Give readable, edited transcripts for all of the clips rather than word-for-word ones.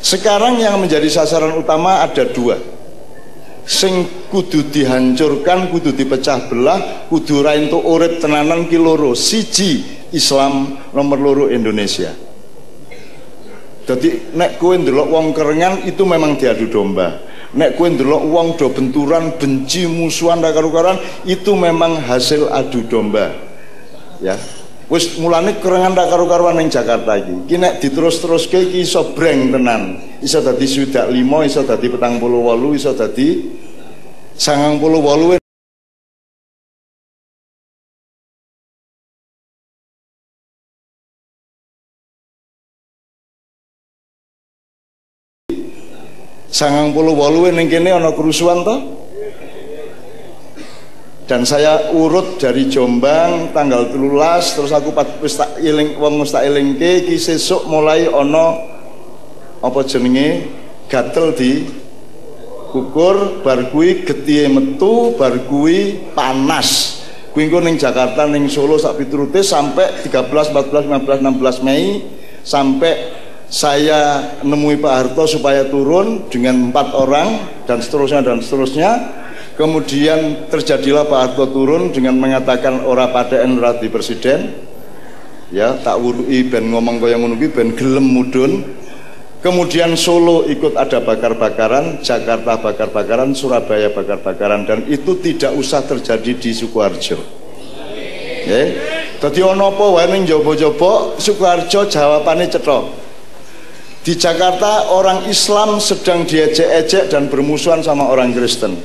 Sekarang yang menjadi sasaran utama ada dua, sing kudu dihancurkan, kudu dipecah belah, kudu ra entuk urip tenanan ki loro. Siji Islam, nomor loro Indonesia. Jadi nek kowe ndelok wong kerengan itu memang diadu domba. Nek kowe ndelok wong do benturan, benci, musuhan ra karu-karuan, itu memang hasil adu domba. Ya. Wis mulane kerengan ra karu-karuan ning Jakarta iki. Ki nek diterus-teruske iki iso breng tenan. Iso dadi 5, iso dadi 48, iso dadi 98. Sangang puluh walu ning kene ana kerusuhan toh. Dan saya urut dari Jombang tanggal 13, terus aku wis tak eling wong wis tak elingke iki sesuk mulai ana apa jenenge gatel di kukur, bar kuwi getihe metu, bar kuwi panas. Kuwi engko ning Jakarta ning Solo sak piturute sampai 13, 14, 15, 16 Mei sampai saya nemui Pak Harto supaya turun dengan 4 orang dan seterusnya dan seterusnya. Kemudian terjadilah Pak Harto turun dengan mengatakan ora paten ora di presiden. Ya, tak wurui ben ngomong kaya ngono kuwi ben gelem mudhun. Kemudian Solo ikut ada bakar-bakaran, Jakarta bakar-bakaran, Surabaya bakar-bakaran, dan itu tidak usah terjadi di Sukoharjo. Nggih. Dadi ana apa wae ning jaba-jaba Sukoharjo jawabane cetha. Di Jakarta orang Islam sedang diejek-ejek dan bermusuhan sama orang Kristen.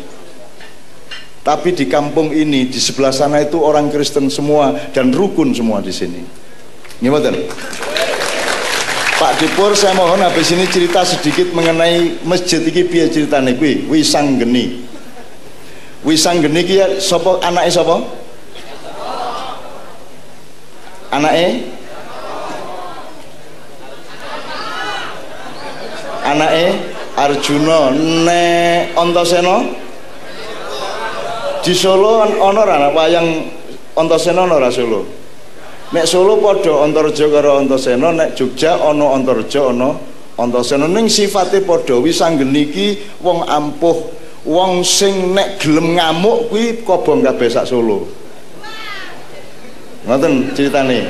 Tapi di kampung ini, di sebelah sana itu orang Kristen semua dan rukun semua di sini. Gimana? Pak Dipur, saya mohon habis ini cerita sedikit mengenai masjid iki piye ceritane kuwi. Wisanggeni. Wisanggeni ki sapa anake sapa? Anake? Anake Arjuna. Nek Antasena di Solo ana ora wayang Antasena ana ora Solo. Nek Solo padha Antareja karo Antasena, nek Jogja ana Antareja ana Antasena. Ning sifate padha. Wisanggeni iki wong ampuh, wong sing nek gelem ngamuk kuwi kobong kabeh sak Solo. Ngoten ceritane.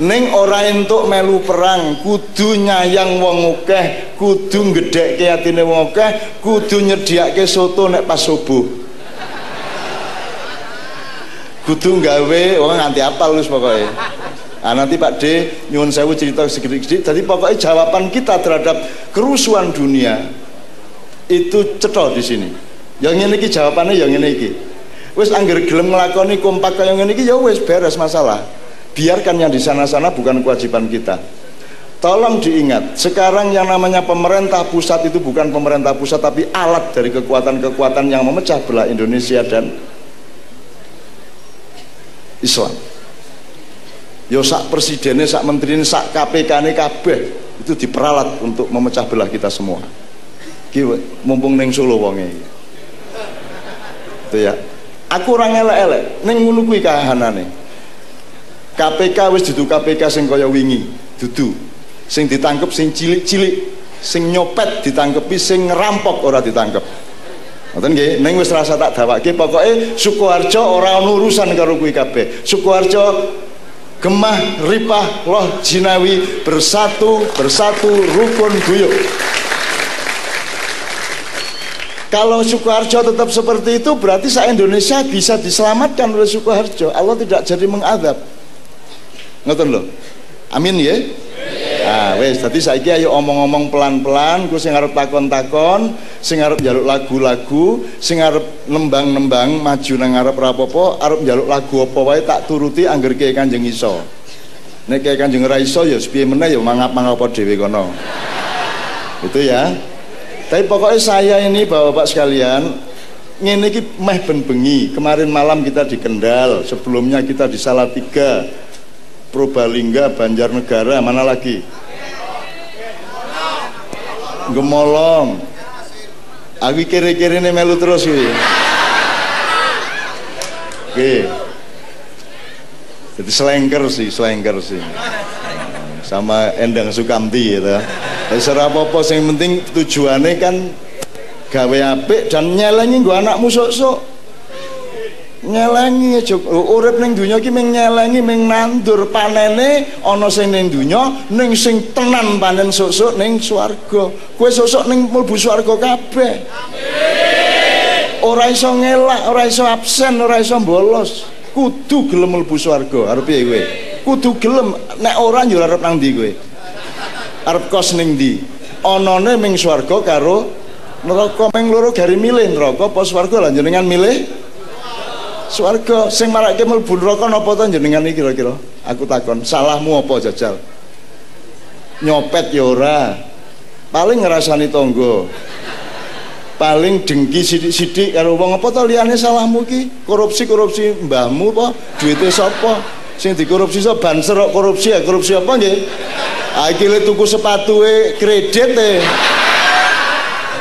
Ning ora entuk melu perang, kudu nyayang wong akeh, kudu gedhekke atine wong akeh, kudu nyediake soto nek pas subuh. Kudu gawe wong nganti apal wis pokoke. Ah nanti Pak D nyuwun sewu cerita sedikit-sedikit. Jadi pokoknya jawaban kita terhadap kerusuhan dunia itu cetha di sini. Yang ngene iki jawabannya yang ngene iki. Wis angger gelem nglakoni kompak kaya ngene iki ya wis beres masalah. Biarkan yang di sana-sana, bukan kewajiban kita. Tolong diingat, sekarang yang namanya pemerintah pusat itu bukan pemerintah pusat, tapi alat dari kekuatan-kekuatan yang memecah belah Indonesia dan Islam. Yo sak presidennya, sak menterinya, sak KPK-ne kabeh itu diperalat untuk memecah belah kita semua. Ki mumpung ning Solo wonge. Itu ya. Aku ora elek-elek, ning ngono kuwi kahanane. KPK wis dudu KPK sing kaya wingi, dudu. Sing ditangkep sing cilik-cilik, sing nyopet ditangkepi, sing ngerampok ora ditangkep. Ngoten nggih, ning wis rasa tak dawake pokoke Sukoharjo ora ono urusan karo kuwi kabeh. Sukoharjo Gemah, Ripah, Loh Jinawi bersatu rukun guyub. Kalau Sukoharjo tetap seperti itu berarti se-Indonesia bisa diselamatkan oleh Sukoharjo. Allah tidak jadi mengadab. Ngoten lho. Amin ya. Ah wis dadi saiki ayo omong-omong pelan-pelan, ku sing arep takon-takon, sing arep njaluk lagu-lagu, sing arep nembang-nembang maju nang ngarep ora apa-apa, arep njaluk lagu apa wae tak turuti angger Kyai Kanjeng iso. Nek Kyai Kanjeng ora iso ya sepiye meneh ya mangap-mangap apa dhewe kono. Itu ya. Tapi pokoknya saya ini Bapak-bapak sekalian, ngene iki meh ben bengi. Kemarin malam kita di Kendal, sebelumnya kita di Salatiga, Purbalingga, Banjarnegara, mana lagi? Gemolong. Aku kiri-kiri ini melu terus kuwi. Oke. Jadi selengker sih. sama Endang Sukamti gitu. Ora apa-apa sing penting tujuannya kan gawe apik dan nyelengi nggo anakmu sok-sok. Nyelengi aja urip ning donya iki mung nyelengi mung nandur panene ana sing ning donya ning sing tenan panen sok-sok ning swarga. Kowe sok-sok ning mlebu swarga kabeh. Amin. Ora iso ngelak, ora iso absen, ora iso bolos. Kudu gelem mlebu swarga. Arep piye kowe? Kudu gelem, nek ora yo arep nang ndi kowe? Arep kos ning ndi? Anane ming swarga karo neraka ming loro gari milih neraka apa swarga lan jenengan milih swarga. Sing marake mlebu neraka napa to jenengan iki kira-kira? Aku takon, salahmu apa jajal? Nyopet ya ora. Paling ngrasani tangga. Paling dengki sithik-sithik karo wong apa to liyane salahmu iki? Korupsi mbahmu apa? Duite sapa? Sing dikorupsi sapa? Banser kok korupsi ya? Korupsi apa nggih? Ah iki le tuku sepatuke kredit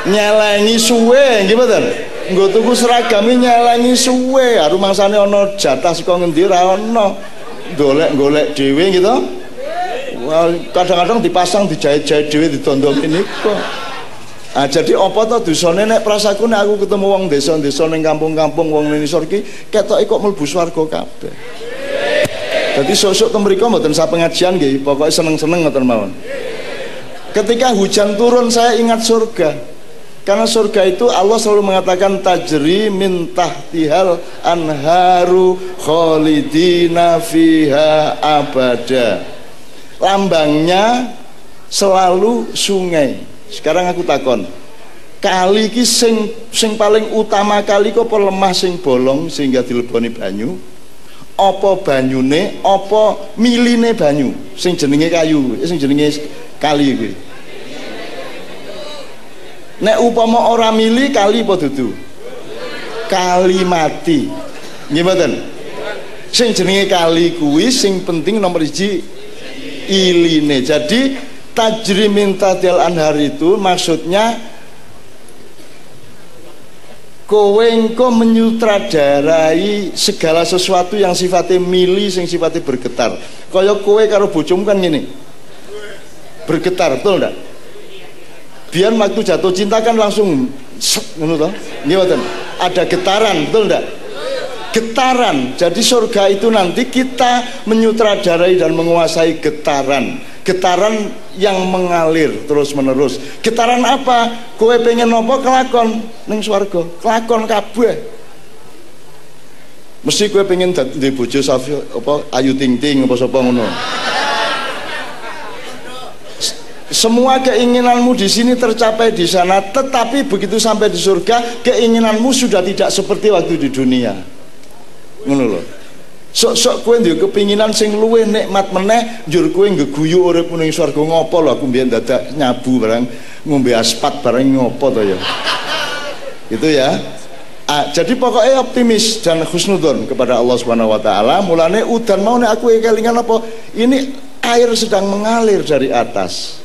nyelengi suwe nggih mboten? Nggo tuku seragame nyelengi suwe, rumangsane ana jatah saka ngendi ra ana. Golek-golek dhewe gitu. Wah, kadang-kadang dipasang dijahit-jahit dhewe didondong niku. Ah jadi apa to dosane nek prasaku nek aku ketemu wong desa-desa ning kampung-kampung wong nisor iki ketoke kok mlebu swarga kabeh. Jadi sosok temriko mboten sak pengajian nggih, pokoke seneng-seneng ngoten mawon. Ketika hujan turun saya ingat surga. Karena surga itu Allah selalu mengatakan tajri min tahtihal anharu khalidina fiha abada. Lambangnya selalu sungai. Sekarang aku takon, kali iki sing paling utama kali kok lemah sing bolong sehingga dileboni banyu? Apa banyune, apa miline banyu? Sing jenenge kayu, sing jenenge kali kuwi. Nek upama ora mili kali apa dudu? Kali mati. Nggih mboten? Sing jenenge kali kuwi sing penting nomor 1 iline. Jadi tajri min tahtil anhar itu maksudnya kowe engko menyutradarai segala sesuatu yang sifatnya mili sing sifatnya bergetar. Kaya kowe karo bojomu kan ngene. Bergetar, betul ndak? Biar waktu jatuh cinta kan langsung ngono to. Nggih mboten? Ada getaran, betul ndak? Getaran. Jadi surga itu nanti kita menyutradarai dan menguasai getaran. Getaran yang mengalir terus menerus. Getaran apa? Kowe pengen apa kelakon ning swarga. Kelakon kabeh. Mesti kowe pengen dadi bojo Safi apa Ayu Ting Ting apa sapa ngono. Semua keinginanmu di sini tercapai di sana, tetapi begitu sampai di surga, keinginanmu sudah tidak seperti waktu di dunia. Ngono lho. Sok-sok kowe ndek kepinginan sing luwih nikmat meneh, njur kowe ngeguyu urip ning swarga ngopo lho aku mbiyen dadak nyabu barang ngombe aspat barang ngopo to ya. Itu ya. Jadi pokoknya optimis dan husnudzon kepada Allah Subhanahu wa taala. Mulane udan mau nek aku kelingan apa? Ini air sedang mengalir dari atas.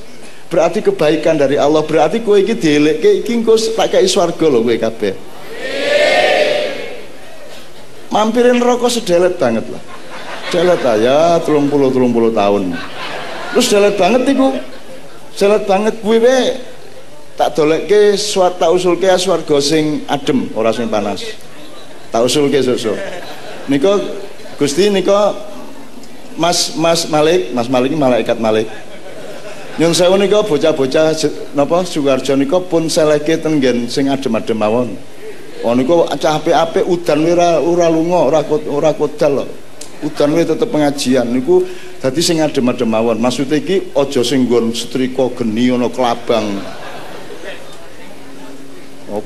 Berarti kebaikan dari Allah, berarti kowe iki dielekke iki engko tak kei swarga lho kowe kabeh. Mampirin rokok sedelet banget lah. Delet ya 30 tahun. Terus delet banget iku. Delet banget kuwi tak dolekke tak usulke swarga sing adem, ora sing panas. Tak usulke sesuk. Nika Gusti nika Mas Malik iki malaikat Malik. Nyun sewu nika bocah-bocah napa Sukarjo nika pun seleke ten nggen sing adem-adem mawon. Oh niku cah apik-apik udan ora lunga, ora kodal lho. Udan kuwi tetep pengajian niku dadi sing adem-adem mawon. Maksude iki aja sing nggon setrika geni ana kelabang.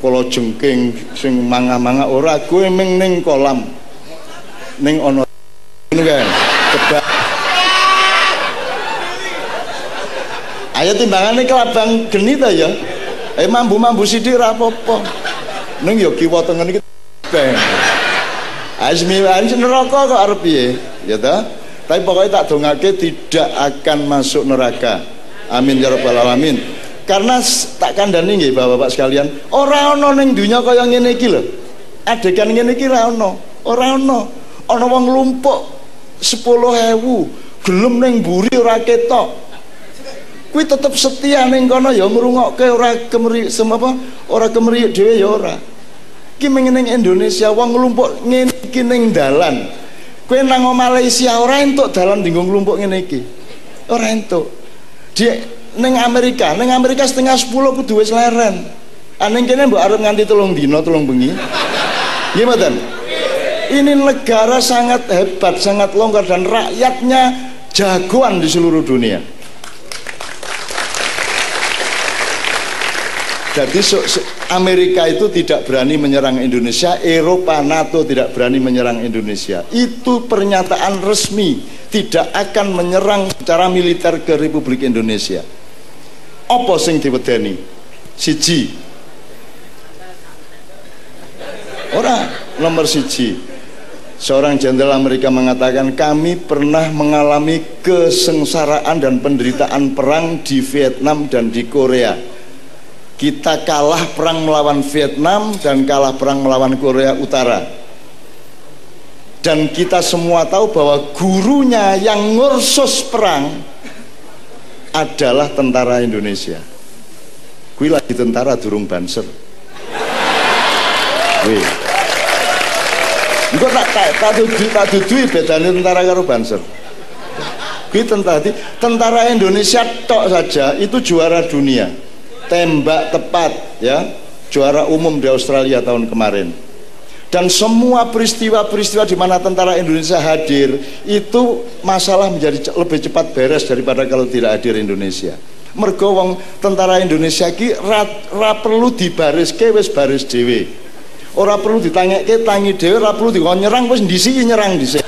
Kala jengking sing mangah-mangah ora kowe ming ning kolam. Ning ana ngono kae. Kebak. Ayo timbangane kelabang geni ta ya. Mambu-mambu sithik ra apa-apa. Ning ya kiwa tengen iki beng. Asmi neraka kok arep piye? Ya ta? Tapi pokoknya tak dongake tidak akan masuk neraka. Amin ya rabbal alamin. Karena tak kandhani nggih Bapak-bapak sekalian, ora ana ning donya kaya ngene iki lho. Adegan ngene iki ra ana. Ora ana. Ana wong nglumpuk 10.000, gelem ning mburi ora ketok. Kuwi tetep setia ning kono ya ngrungokke ora kemri semapa ora kemriyuk dhewe ya ora. Ki meneng Indonesia wong nglumpuk ngene iki ning dalan. Kowe nang Malaysia ora entuk dalan dinggo nglumpuk ngene iki. Ora entuk. Di ning Amerika setengah 10 kudu wis leren. Ning kene mbok arep nganti 3 dina 3 bengi. Nggih mboten? Ini negara sangat hebat, sangat longgar dan rakyatnya jagoan di seluruh dunia. Jadi Amerika itu tidak berani menyerang Indonesia, Eropa, NATO tidak berani menyerang Indonesia. Itu pernyataan resmi, tidak akan menyerang secara militer ke Republik Indonesia. Apa sing diwedeni? Siji. Ora, nomor siji. Seorang jenderal Amerika mengatakan, kami pernah mengalami kesengsaraan dan penderitaan perang di Vietnam dan di Korea. Kita kalah perang melawan Vietnam dan kalah perang melawan Korea Utara. Dan kita semua tahu bahwa gurunya yang ngursus perang adalah tentara Indonesia. Kui lagi tentara durung banser. Wih. Engko tak dudui bedane tentara karo banser. Kui tentara Indonesia tok saja itu juara dunia. Tembak tepat ya, juara umum di Australia tahun kemarin. Dan semua peristiwa-peristiwa di mana tentara Indonesia hadir itu masalah menjadi lebih cepat beres daripada kalau tidak hadir Indonesia. Mergo wong tentara Indonesia ki ra perlu dibariske wis baris dhewe. Ora perlu ditanyake tangi dhewe, ora perlu dikon nyerang wis ndisi nyerang dhisik.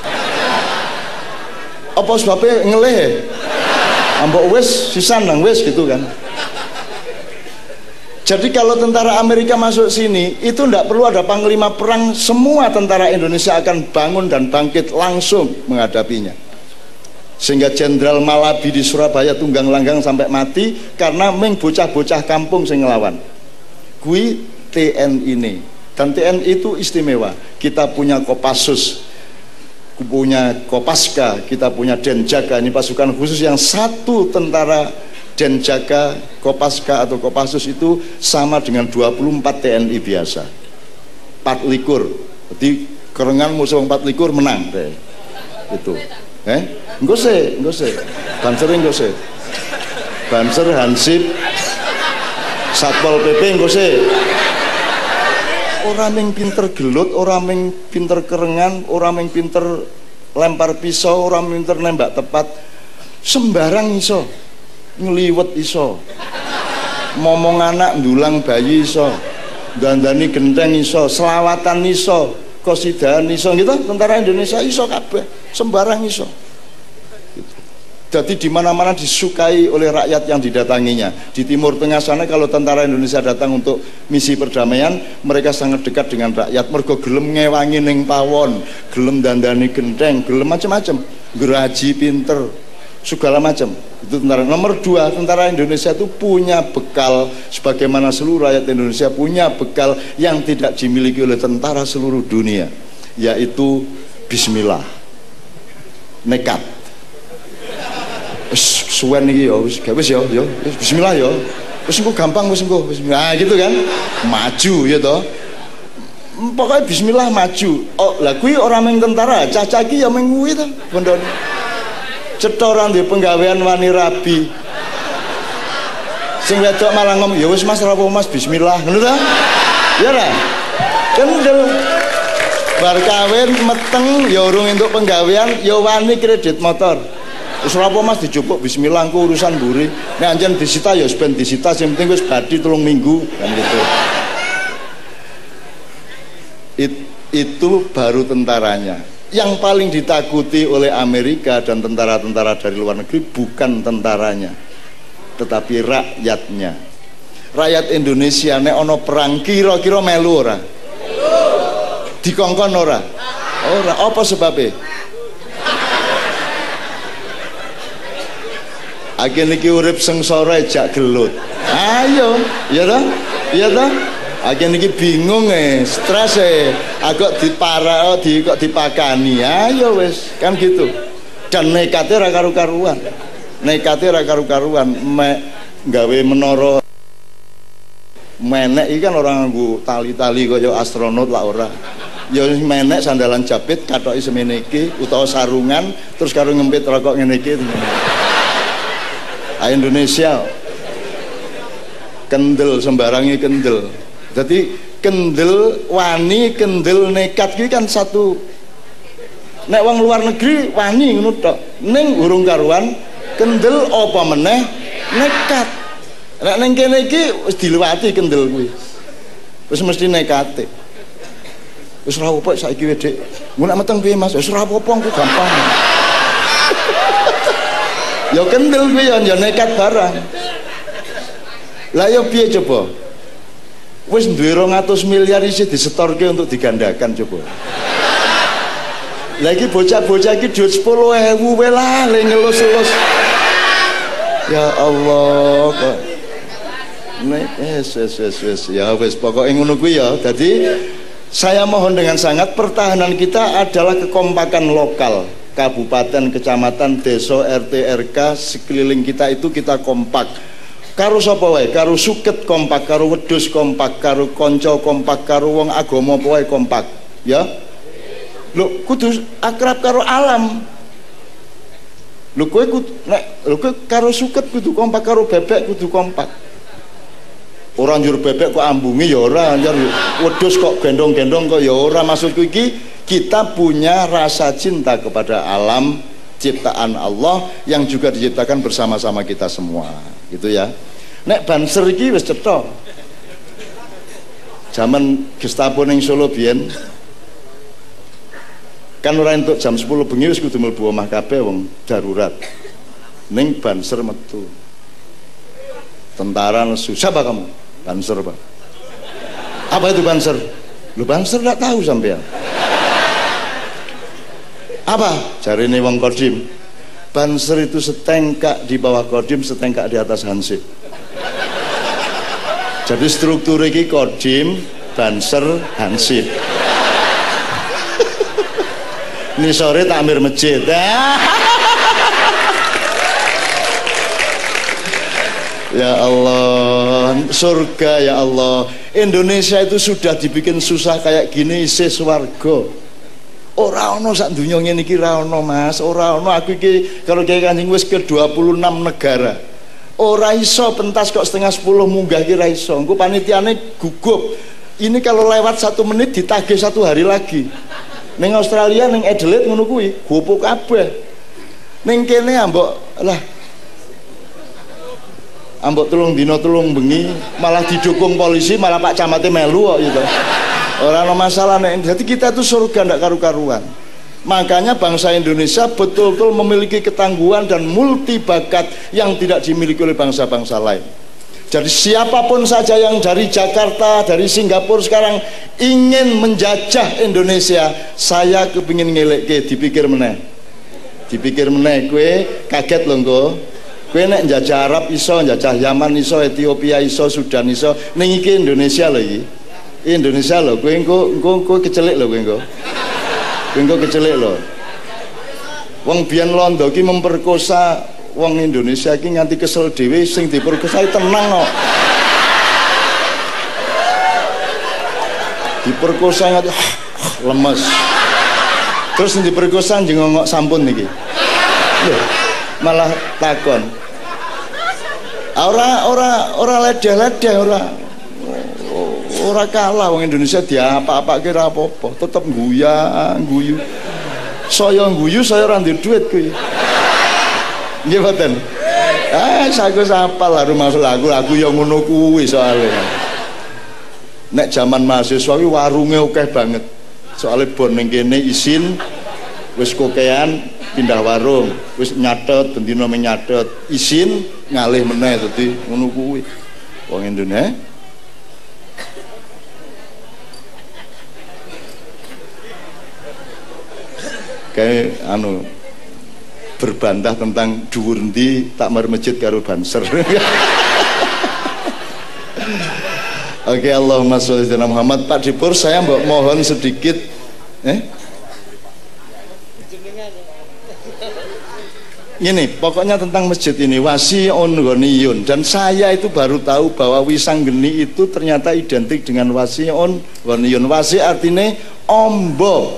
Apa sebabnya ngelih? Ambok wis sisan nang wis gitu kan. Jadi kalau tentara Amerika masuk sini, itu tidak perlu ada panglima perang, semua tentara Indonesia akan bangun dan bangkit langsung menghadapinya. Sehingga Jenderal Malabi di Surabaya tunggang langgang sampai mati karena meng bocah-bocah kampung sing ngelawan. Kui TNI ini, dan TNI itu istimewa. Kita punya Kopassus, punya Kopaska, kita punya Denjaga, ini pasukan khusus yang satu tentara Denjaga, Kopaska atau Kopassus itu sama dengan 24 TNI biasa. 24. Jadi kerengan musuh 24 menang deh. Itu. Engko se. Banser engko se. Banser Hansip Satpol PP engko se. Ora ming pinter gelut, ora ming pinter kerengan, ora ming pinter lempar pisau, ora ming pinter nembak tepat. Sembarang iso. Ngliwet iso, momong anak ndulang bayi iso, dandani genteng iso, selawatan iso, qasidahan iso gitu. Tentara Indonesia iso kabeh, sembarang iso. Jadi di mana-mana disukai oleh rakyat yang didatanginya. Di Timur Tengah sana kalau tentara Indonesia datang untuk misi perdamaian, mereka sangat dekat dengan rakyat. Mergo gelem ngewangi ning pawon, gelem dandani genteng, gelem macam-macam, geraji pinter, segala macam. Itu tentara. Nomor 2, tentara Indonesia itu punya bekal sebagaimana seluruh rakyat Indonesia punya bekal yang tidak dimiliki oleh tentara seluruh dunia, yaitu bismillah. Nekat. Suwen iki ya wis ya bismillah ya. Wis engko gampang wis engko bismillah. Nah, gitu kan. Maju ya toh. Pokoknya bismillah maju. Oh, lah kuwi ora meng tentara, cacah iki ya meng kuwi to, bondone. Cetoran di penggawean wani rabi. Sing wedok malah ngomong, ya wis Mas ora apa Mas bismillah, ngono ta? Ya ora? Kendel bar kawin meteng ya urung entuk penggawean ya wani kredit motor. Wis ora apa Mas dijupuk bismillah engko urusan mburi. Nek anjen disita ya ben disita, sing penting wis badi 3 minggu kan gitu. Itu baru tentaranya. Yang paling ditakuti oleh Amerika dan tentara-tentara dari luar negeri bukan tentaranya, tetapi rakyatnya. Rakyat Indonesia nek ono perang kira-kira melu ora? Dikongkon ora? Ora. Apa sebabnya? Akhir niki urip sengsara jak gelut. Ayo, ya toh? Ya toh? Akhir niki bingung stres agak kok dipakani. Ayo wis, kan gitu. Dan nekatnya ra karu-karuan. nekate ra karu-karuan, gawe menara menek iki kan orang nganggo tali-tali kaya astronot lah ora. Ya menek sandalan jepit kathoki semene iki utawa sarungan terus karo ngempit rokok ngene iki. Indonesia kendel sembarangi kendel. Jadi kendel wani kendel nekat iki kan satu. Nek wong luar negeri wani ngono tok. Ning urung karuan kendel apa meneh nekat. Nek ning kene iki wis diliwati kendel kuwi. Wis mesti nekate. Wis ora apa saiki wae, Dik. Mun nek meteng piye, Mas? Wis ora apa-apa ku gampang. Ya kendel kuwi ya nekat barang. Lah ya piye coba? Wis duwe 200 miliar isih disetorke untuk digandakan coba. Lagi bocah-bocah iki duit 10.000 wae lah le ngelus-elus. Ya Allah kok. Wes ya wes pokoknya ngono kuwi ya. Jadi saya mohon dengan sangat pertahanan kita adalah kekompakan lokal, kabupaten, kecamatan, desa, RT, RK sekeliling kita itu kita kompak. Karo sapa wae, karo suket kompak, karo wedhus kompak, karo kanca kompak, karo wong agama apa wae kompak, ya. Lho kudu akrab karo alam. Lho kowe karo suket kudu kompak, karo bebek kudu kompak. Orang njur bebek kok ambungi ya ora, njur wedhus kok gendong-gendong kok ya ora. Maksudku iki kita punya rasa cinta kepada alam ciptaan Allah yang juga diciptakan bersama-sama kita semua, gitu ya. Nek Banser iki wis cetha. Zaman Gestapo ning Solo biyen kan ora entuk jam 10 bengi wis kudu mlebu omah kabeh wong darurat. Ning Banser metu. Tentara nesu, siapa kamu? Banser, Pak. Apa itu Banser? Lu Banser enggak tahu sampean. Apa? Jarine wong Kodim. Banser itu setengkak di bawah Kodim, setengkak di atas Hansip. Jadi struktur iki Kodim, Banser, Hansip. Ini sore takmir masjid. Ya Allah, surga ya Allah. Indonesia itu sudah dibikin susah kayak gini isih swarga. Ora ono sak donya ngene iki ra ono, Mas. Ora ono. Aku iki kalau Kyai Kanjeng wis ke 26 negara. Ora iso pentas kok setengah 10 munggah ki ra iso. Engko panitiane gugup. Ini kalau lewat 1 menit ditagih 1 hari lagi. Ning Australia ning Adelaide ngono kuwi, gopuk kabeh. Ning kene ambok lah ambok tulung dino tulung bengi malah didukung polisi, malah Pak Camate melu kok gitu. Orang ada masalah nih. Jadi kita tuh surga ndak karu-karuan. Makanya bangsa Indonesia betul-betul memiliki ketangguhan dan multi bakat yang tidak dimiliki oleh bangsa-bangsa lain. Jadi siapapun saja yang dari Jakarta, dari Singapura sekarang ingin menjajah Indonesia, saya kepingin ngeleke, dipikir meneh. Dipikir meneh, kue kaget loh kok. Kowe nek njajah Arab iso, njajah Yaman iso, Ethiopia iso, Sudan iso, ning iki Indonesia lho iki. Indonesia lho, kowe engko kecelik lho kowe engko. Kowe engko kecelik lho. Wong biyen londo ki memperkosa wong Indonesia ki nganti kesel dhewe, sing diperkosa tenang kok. Diperkosa nganti lemes. Terus sing diperkosa njengok sampun niki. Lho, malah takon. Ora ledeh-ledeh, ora kalah wong Indonesia diapa-apa kira apa-apa, tetep guyu. Saya guyu, saya ora ndek duit kuwi. Nggih mboten. Saku sapal lah maksud aku ya ngono kuwi soalé. Nek zaman mahasiswa kuwi warunge akeh banget. Soale bon ning kene isin wis kokean pindah warung, wis nyatet bendina mung nyatet, isin ngalih meneh dadi ngono kuwi. Wong Indonesia kayak berbantah tentang dhuwur endi takmir masjid karo Banser. Oke, Allahumma sholli ala Muhammad. Pak Dipur, saya mohon sedikit Ini pokoknya tentang masjid ini wasi'un ghaniyun, dan saya itu baru tahu bahwa Wisanggeni itu ternyata identik dengan wasi'un ghaniyun. Wasi artinya ombo,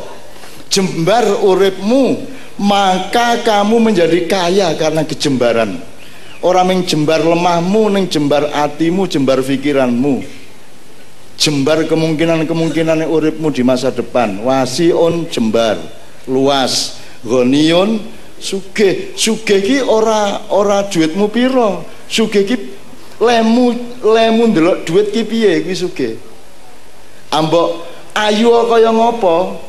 jembar uripmu maka kamu menjadi kaya karena kejembaran. Orang yang jembar lemahmu, neng jembar hatimu, jembar pikiranmu, jembar kemungkinan uripmu di masa depan. Wasi'un jembar, luas, ghaniyun sugih. Sugih ki ora duitmu piro. Sugih ki lemu ndelok duit ki piye kuwi sugih. Ambok ayu kaya ngopo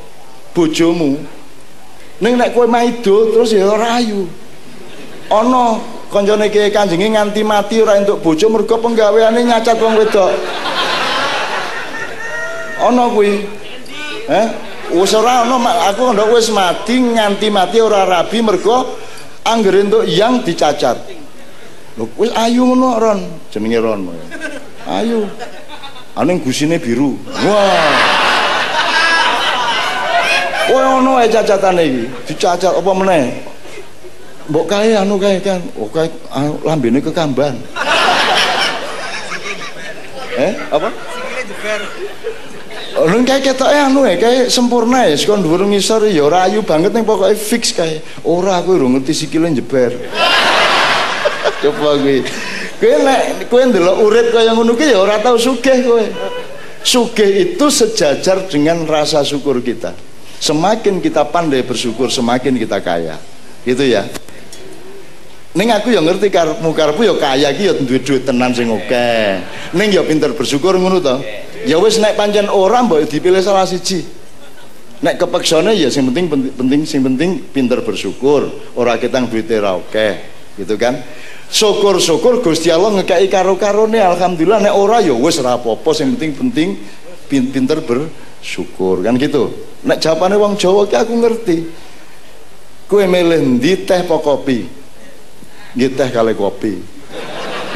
bojomu. Ning nek kowe maido terus ya ora ayu. Ana kancane Kiai Kanjenge nganti mati ora entuk bojo mergo penggaweane nyacat wong wedok. Ana kuwi. Wis ora ana, aku ndok wis mati nganti mati ora rabi mergo anggere entuk yang dicacat. Lho wis ayu ngono Ron, jenenge Ron. Ayu. Aning gusine biru. Wah. Kowe ono ae cacatane iki, dicacat apa meneh? Mbok kae anu kae kan, kae lambene kekamban. Apa? Sikile jeber. Neng kae ketoke anu kae sempurna ya, sekon dhuwur ngisor ya ora ayu banget ning pokoke fix kae. Ora aku ora ngerti sikile jeber. Coba kuwi. Kowe nek kowe ndelok urip kaya ngono ki ya ora tau sugih kowe. Sugih itu sejajar dengan rasa syukur kita. Semakin kita pandai bersyukur, semakin kita kaya. Gitu ya. Ning aku ya ngerti karepmu ya kaya ki ya duwe-duwe tenan sing akeh. Ning ya pinter bersyukur ngono to. Ya wis nek pancen ora mbok dipilih salah siji. Nek kepeksane ya sing penting pinter bersyukur, ora ketang duwite ra akeh. Gitu kan. Syukur-syukur Gusti Allah ngekeki karo-karone alhamdulillah, nek ora ya wis ora apa-apa, sing penting pinter bersyukur kan gitu. Nek jawabane wong Jawa ki aku ngerti. Kowe milih ndi teh apa kopi? Nggih teh kali kopi.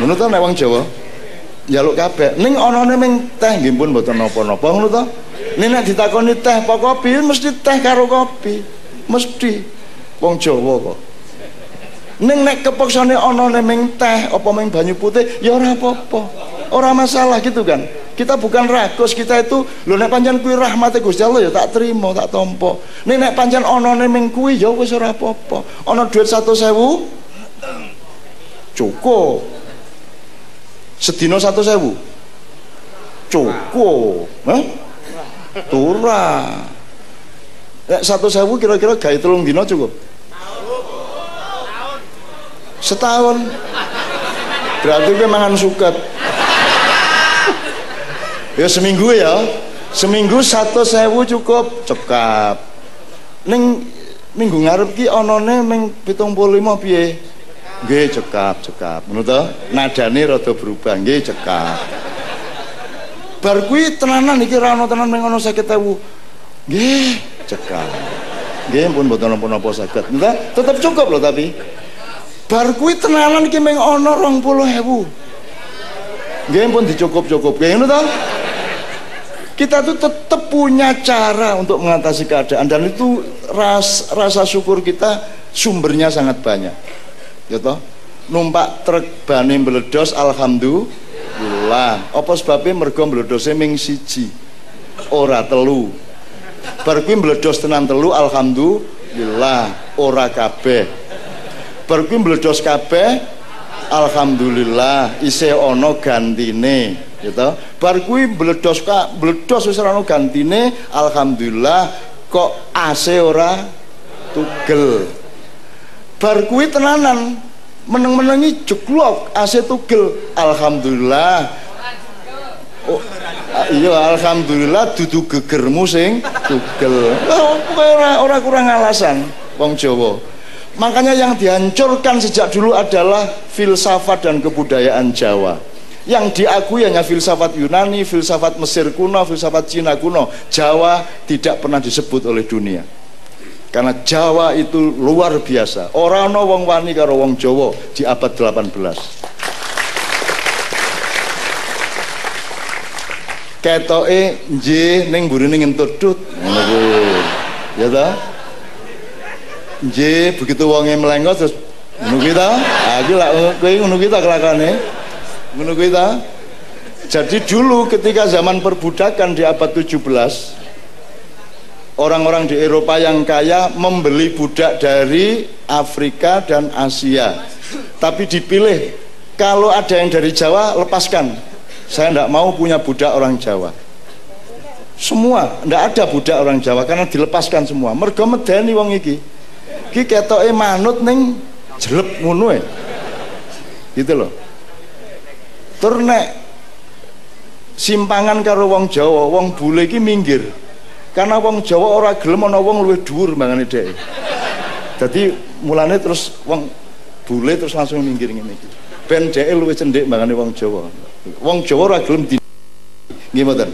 Ngono to nek wong Jawa. Njaluk kabeh. Ning anane ming teh nggih pun mboten napa-napa ngono to. Ning nek ditakoni teh apa kopi mesti teh karo kopi. Mesti wong Jawa kok. Ning nek kepaksane anane ming teh apa ming banyu putih ya ora apa-apa. Ora masalah gitu kan. Kita bukan rakus, kita itu lho nek pancen kuwi rahmate Gusti Allah ya tak trimo, tak tampa. Nek pancen anane ming kuwi ya wis ora apa-apa. Ana dhuwit 100.000 cukup. Sedina 100.000 cukup. Turah. Nek 100.000 kira-kira gawe 3 dina cukup. Setahun. Berarti kowe mangan suket. Ya seminggu ya. Seminggu 100.000 cukup, cekap. Ning minggu ngarep ki anane ming 75 piye? Nggih cekap. Ngono to? Nadane rada berubah, nggih cekap. Bar kuwi tenanan iki ra ono tenan ming ono 50.000. Nggih cekap. Nggih pun mboten napa-napa saged. Tetep cukup loh tapi. Bar kuwi tenanan iki ming ono 20.000. Nggih pun dicukup-cukup. Nggih ngono to? Kita tuh tetap punya cara untuk mengatasi keadaan, dan itu rasa syukur kita sumbernya sangat banyak. Gitu. Numpak truk bane mbledos alhamdulillah. Apa sebabnya mergo mbledose ming siji ora telu. Bar kuwi mbledos tenan telu alhamdulillah ora kabeh. Bar kuwi mbledos kabeh alhamdulillah isih ana gantine. Gitu. Bar kuwi bledos wis ora ono gantine alhamdulillah kok AC ora tugel. Bar kuwi tenanan meneng-menengi jeglok AC tugel alhamdulillah. Oh, iya alhamdulillah dudu gegermu sing tugel. Ora kurang alasan wong Jawa. Makanya yang dihancurkan sejak dulu adalah filsafat dan kebudayaan Jawa. Yang diakui hanya filsafat Yunani, filsafat Mesir kuno, filsafat Cina kuno. Jawa tidak pernah disebut oleh dunia. Karena Jawa itu luar biasa. Ora ana wong wani karo wong Jawa di abad 18. Ketoke nggih ning mburine ngentut tut. Ngono kuwi. Ya ta? Nggih, begitu wonge melengos terus Ngono kuwi ta? Iki lak kowe ngono kuwi ta kelakone. Ngono kuwi ta? Jadi dulu ketika zaman perbudakan di abad 17, orang-orang di Eropa yang kaya membeli budak dari Afrika dan Asia. Tapi dipilih, kalau ada yang dari Jawa lepaskan. Saya tidak mau punya budak orang Jawa. Semua, tidak ada budak orang Jawa karena dilepaskan semua. Mergo medeni wong iki. Iki ketoke manut ning jelep ngono e. Gitu loh. Tur nek simpangan karo wong Jawa, wong bule iki minggir. Karena wong Jawa ora gelem ana wong luwih dhuwur mangane dhek. Dadi mulane terus wong bule terus langsung minggir ngene iki. Ben dhek luwih cendhek mangane wong Jawa. Wong Jawa ora gelem nggih mboten.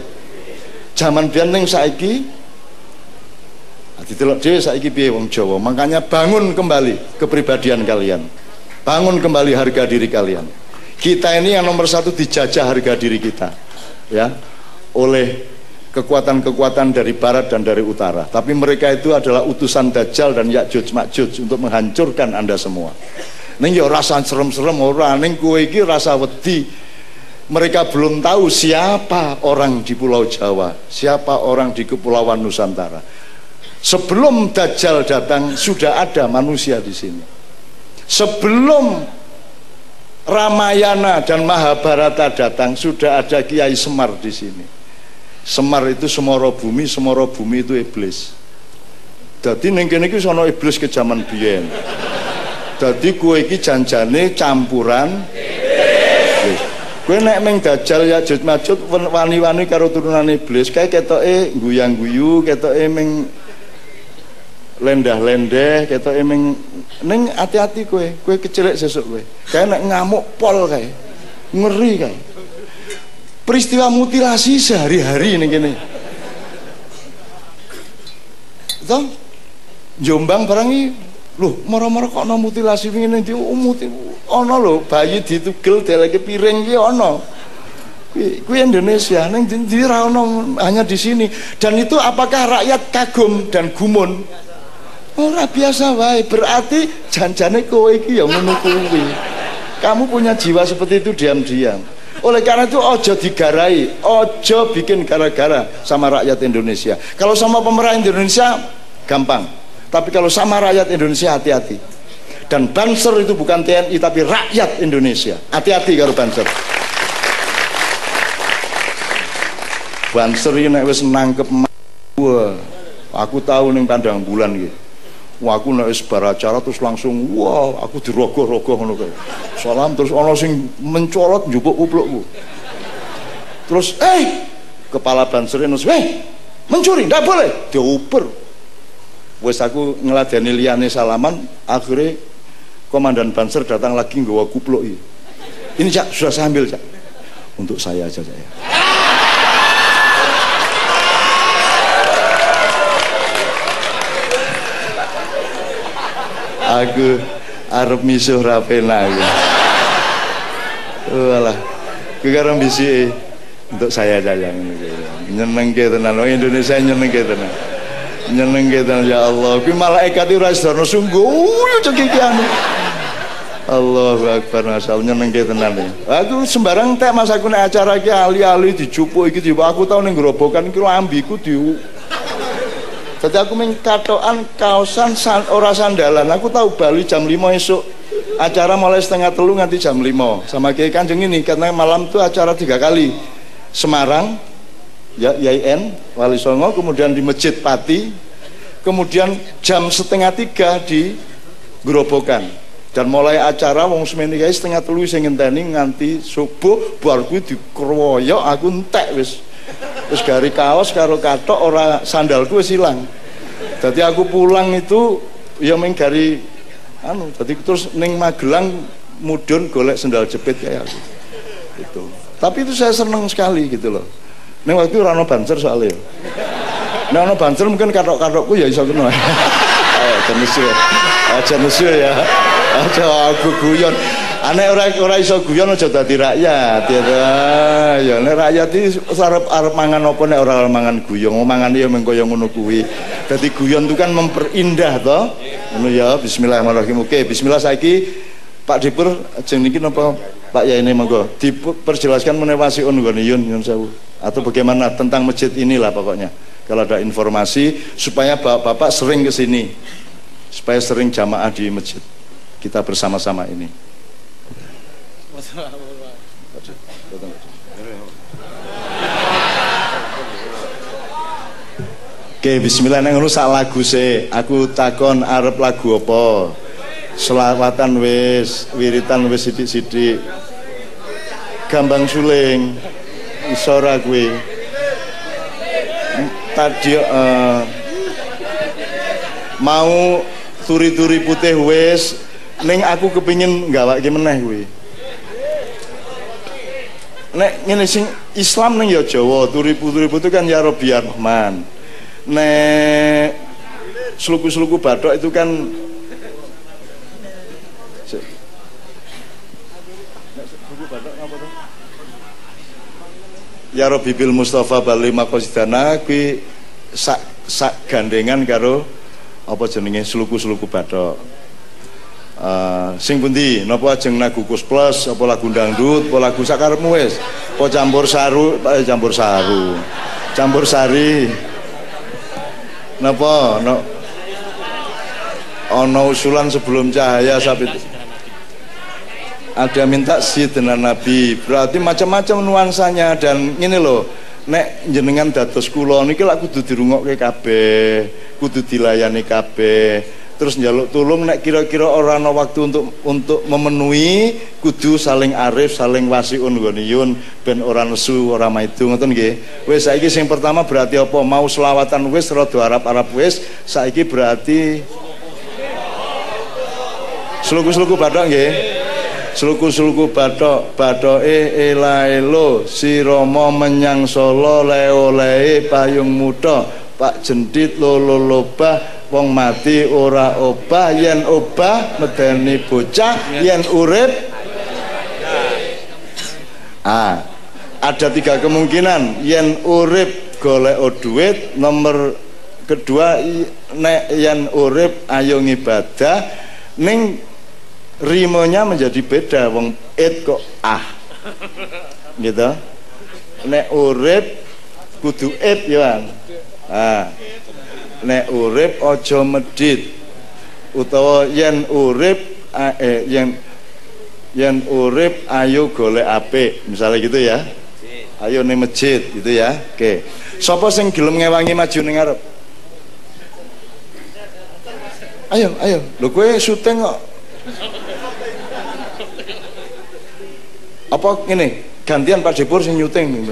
Zaman biyen ning saiki ditelok dhewe saiki piye wong Jawa. Makanya bangun kembali kepribadian kalian. Bangun kembali harga diri kalian. Kita ini yang nomor satu dijajah harga diri kita. Ya, oleh kekuatan-kekuatan dari barat dan dari utara. Tapi mereka itu adalah utusan Dajjal dan Ya'juj Ma'juj untuk menghancurkan Anda semua. Ning ya rasa serem-serem ora, ning kowe iki rasa wedi. Mereka belum tahu siapa orang di Pulau Jawa, siapa orang di Kepulauan Nusantara. Sebelum Dajjal datang sudah ada manusia di sini. Sebelum Ramayana dan Mahabharata datang sudah ada Kiai Semar di sini. Semar itu Semoro Bumi itu iblis. Jadi ning kene iki sono iblis ke zaman biyen. Dadi kowe iki janjane campuran iblis. Kowe nek meng Dajjal Ya'juj Ma'juj wani-wani karo turunan iblis, kae ketoke guyang-guyu, ketoke meng lendah-lendeh, ketoke meng ning hati-hati kowe kecilik sesuk kowe. Kae nek ngamuk pol kae. Ngeri kae. Peristiwa mutilasi sehari-hari ning kene. Toh Jombang barang iki lho moro-moro kok ana mutilasi ngene iki ana lho bayi ditugel deleke piring iki ana. Kuwi Indonesia ning ndi ra ono hanya di sini. Dan itu apakah rakyat kagum dan gumun? Ora biasa wae, berarti janjane kowe iki ya ngono kuwi. Kamu punya jiwa seperti itu diam-diam. Oleh karena itu ojo digarai, ojo bikin gara-gara sama rakyat Indonesia. Kalau sama pemerintah Indonesia gampang, tapi kalau sama rakyat Indonesia hati-hati. Dan Banser itu bukan TNI tapi rakyat Indonesia. Hati-hati karo Banser. Banser ini nek wis nangkep wah, aku tahu ning pandang bulan gitu. Wah aku nek wis bar acara terus langsung wah aku dirogoh-rogoh ngono kae. Salam terus ana sing mencolot njupuk kuplukku. Terus kepala Banser nus mencuri ndak boleh dioper. Wes aku ngeladeni liyane salaman, akhirnya komandan Banser datang lagi nggawa kupluk iki. Ini Cak, sudah saya ambil Cak. Untuk saya aja saya. Aku arep misuh ra penak aku. Walah. Ku karo bisike untuk saya aja nyenengke tenan Indonesia nyenengke tenan. Nyenengke tenan ya Allah. Kuwi malaikat ora sedana sungguh cekiki anu. Allahu Akbar masyaallah nyenengke tenan. Aku sembarang tek Mas aku nek acara iki ahli-ahli dijupuk iki aku tau ning grobokan iki ambiku di. Jadi aku mengkatokan kaosan ora sandalan. Aku tahu Bali jam 5 esok. Acara mulai 2:30 nganti jam 5. Sama Kiai Kanjeng ini karena malam itu acara 3 kali. Semarang, YIN, Wali Songo, kemudian di Masjid Pati, kemudian jam 2:30 di Grobogan. Dan mulai acara wong semene kae 2:30 sing ngenteni nganti subuh bar kuwi dikroyok aku entek wis. Terus gari kaos karo katok ora sandalku wis ilang. Jadi aku pulang itu ya meng gari anu, jadi terus ning Magelang mudun golek sendal jepit kayak aku. Gitu. Tapi itu saya seneng sekali gitu loh. Ning waktu ora ono Banser soalnya. Nek ono Banser mungkin katok-katokku ya iso kena. Aja nesu ya. Aja aku guyon. Anek ora iso guyon aja dadi rakyat ya nek rakyat iki arep mangan apa nek ora mangan guyon mangane ya mengko ngono kuwi. Dadi guyon itu kan memperindah toh Ngono ya, bismillahirrahmanirrahim. Oke, bismillah saiki Pak Dipur ajeng niki napa Pak ya ini monggo diperjelaskan mengenai wasiun nggone nyun sewu atau bagaimana tentang masjid inilah pokoknya. Kalau ada informasi supaya Bapak sering ke sini. Supaya sering jamaah di masjid. Kita bersama-sama ini. Oke, bismillah nang ngono sak lagu sih. Aku takon arep lagu apa? Selawatan wis, wiritan wis sithik-sithik. Gambang suling. Iso ora kuwi? Tadi mau turi-turi putih wis, ning aku kepingin gawake meneh kuwi. Nek ngene sing Islam ning ya Jawa, turi-turi putih kan ya Rabbi Rahman. Nek sluku-sluku bathok itu kan ya Rabbi bil Mustafa bali maqasidana kuwi sak gandengan karo apa jenenge sluku-sluku bathok. Sing pundi napa ajeng lagu Kus Plus apa lagu dangdut apa lagu sakarepmu wis apa campur sari napa ana usulan sebelum cahaya sapit ada minta Sayyidina Nabi, berarti macam-macam nuansanya. Dan ini loh, nek jenengan dados kula niki lak kudu dirungokke kabeh, kudu dilayani kabeh. Terus njaluk tulung nek kira-kira ora ana waktu untuk memenuhi, kudu saling arif, saling wasiun nggone yun ben ora nesu, ora maidu ngoten nggih. Wis saiki sing pertama berarti apa? Mau selawatan wis rada Arab-Arab wis, saiki berarti sluku-sluku bathok nggih. Sluku-sluku bathoke elaelo si Rama menyang Solo le-olehe payung muda Pak Jendit lolo lobah wong mati ora obah yen obah medeni bocah yen urip ada 3 kemungkinan. Yen urip golek duit, nomor kedua nek yen urip ayo ngibadah ning rimonya menjadi beda wong kok gitu. Nek urip kudu ya. Nek urip aja medhit utawa yen urip yen urip ayo golek apik misalnya gitu ya. Ayo ning masjid gitu ya. Oke. Sapa sing gelem ngewangi maju ning ngarep? Ayo. Lho kowe syuting kok. Apa ngene, gantian Pak Dipur sing nyuting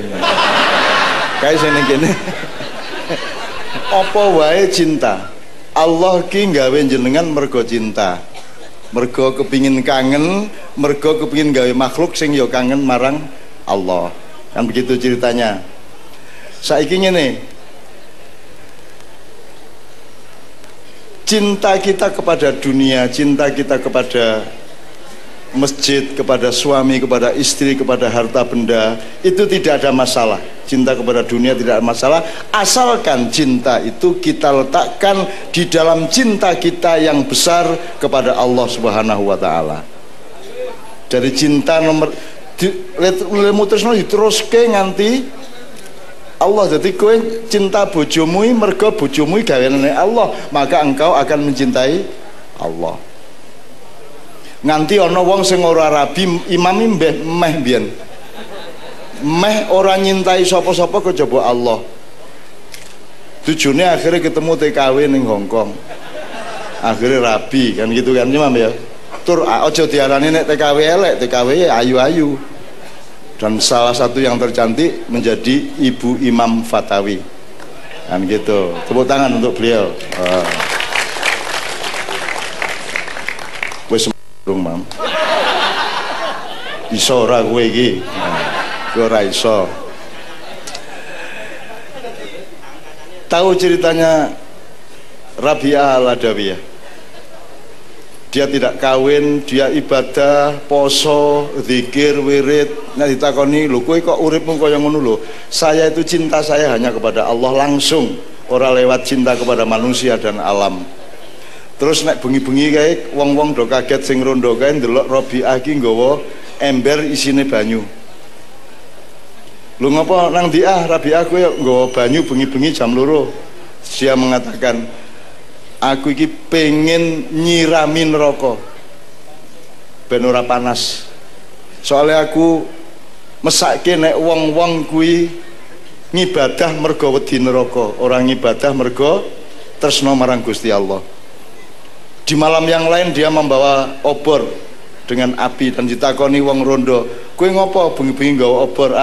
kae sing kene. Apa wae cinta. Allah ki gawe jenengan mergo cinta. Mergo kepingin kangen, mergo kepingin gawe makhluk sing ya kangen marang Allah. Kan begitu ceritanya. Saiki ngene. Cinta kita kepada dunia, cinta kita kepada masjid, kepada suami, kepada istri, kepada harta benda, itu tidak ada masalah. Cinta kepada dunia tidak ada masalah, asalkan cinta itu kita letakkan di dalam cinta kita yang besar kepada Allah Subhanahu wa taala. Dari cinta nomor mutusno diteruske nganti Allah. Jadi kowe cinta bojomu mergo bojomu gaweane Allah, maka engkau akan mencintai Allah. Nganti ana wong sing ora rabi imami meh mbiyen meh ora nyintai sapa-sapa kejaba Allah. Tujuane akhirnya ketemu TKW ning Hongkong, akhirnya rabi kan gitu kan imam ya. Tur aja diarani nek TKW elek, TKW ayu-ayu. Dan salah satu yang tercantik menjadi Ibu Imam Fatawi kan gitu. Tepuk tangan untuk beliau. Wis Mam. Iso ora kowe iki? Kowe ora iso. Tahu ceritanya Rabi'ah Al-Adawiyah? Dia tidak kawin, dia ibadah, poso, zikir, wirid. Nah ditakoni, lho kowe kok uripmu kaya ngono lho. Saya itu cinta saya hanya kepada Allah langsung, ora lewat cinta kepada manusia dan alam. Terus nek bengi-bengi kae wong-wong do kaget sing rondo kae ndelok Rabi'ah ki nggawa ember isine banyu. Lu ngapa nang ndi Rabi'ah kowe nggawa banyu bengi-bengi jam 2. Dia mengatakan, aku iki pengen nyirami neraka ben ora panas. Soalnya aku mesake nek wong-wong kuwi ngibadah mergo wedi neraka, orang ngibadah mergo tresna marang Gusti Allah. Di malam yang lain dia membawa obor dengan api dan ditakoni wong rondo, kowe ngopo bengi-bengi nggawa obor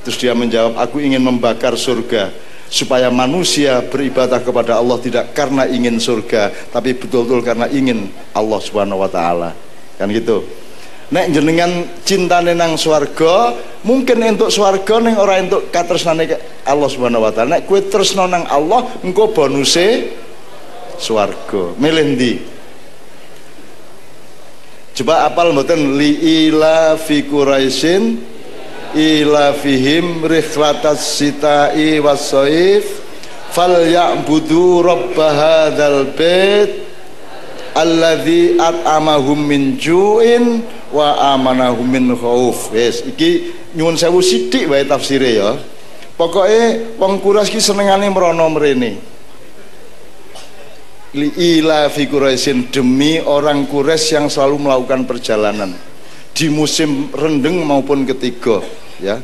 Terus dia menjawab, aku ingin membakar surga supaya manusia beribadah kepada Allah tidak karena ingin surga, tapi betul-betul karena ingin Allah Subhanahu wa taala. Kan gitu. Nek jenengan cintane nang swarga, mungkin entuk swarga ning ora entuk katresnane Allah Subhanahu wa taala. Nek kowe tresna nang Allah, engko bonuse swarga. Milih ndi? Coba apal mboten li ila fi quraisin ila fihim rihlatas sita'i was-saif falyabudu rabb hadzal bait alladzi at'amahum min ju'in wa amanahum min khauf. Wis iki nyuwun sewu sithik wae tafsire ya. Pokoke wong Quraisy ki senengane mrono mrene. Li ila fi Quraisyin, demi orang Quraisy yang selalu melakukan perjalanan di musim rendeng maupun ketiga, ya.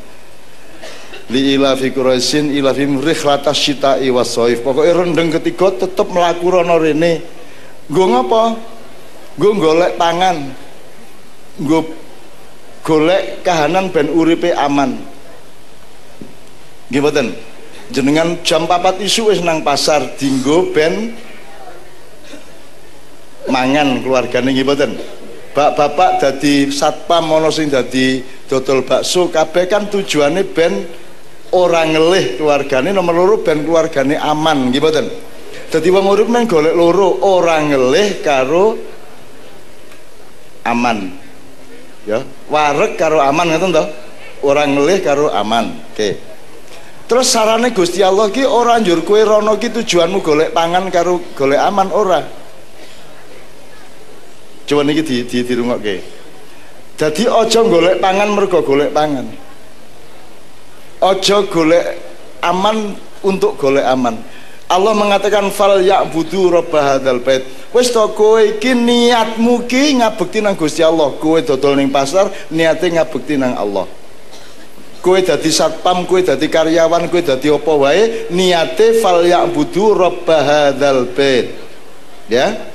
Li ila fi Quraisyin ila fi rihlatas syita'i was-saif. Pokoke rendeng ketiga tetep mlaku rono rene. Nggo ngapa? Nggo golek pangan. Nggo golek kahanan ben uripe aman. Nggih mboten? Jenengan jam 4 isu wis nang pasar dinggo ben mangan keluargane nggih mboten. Bapak dadi satpam ana sing dadi dodol bakso, kabeh kan tujuane ben ora ngelih keluargane, nomor loro ben keluargane aman nggih mboten. Dadi wong urip men golek loro, ora ngelih karo aman. Ya, wareg karo aman ngoten to? Ora ngelih karo aman. Oke. Terus sarane Gusti Allah ki ora njur kowe rono ki tujuanmu golek pangan karo golek aman, ora. Coba niki dirungokke. Dadi aja golek pangan mergo golek pangan. Aja golek aman untuk golek aman. Allah mengatakan fal ya'budu rabb hadzal bait. Wis to kowe iki niatmu ki ngabekti nang Gusti Allah. Kowe dodol ning pasar niate ngabekti nang Allah. Kowe dadi satpam, kowe dadi karyawan, kowe dadi apa wae niate fal ya'budu rabb hadzal bait. Ya.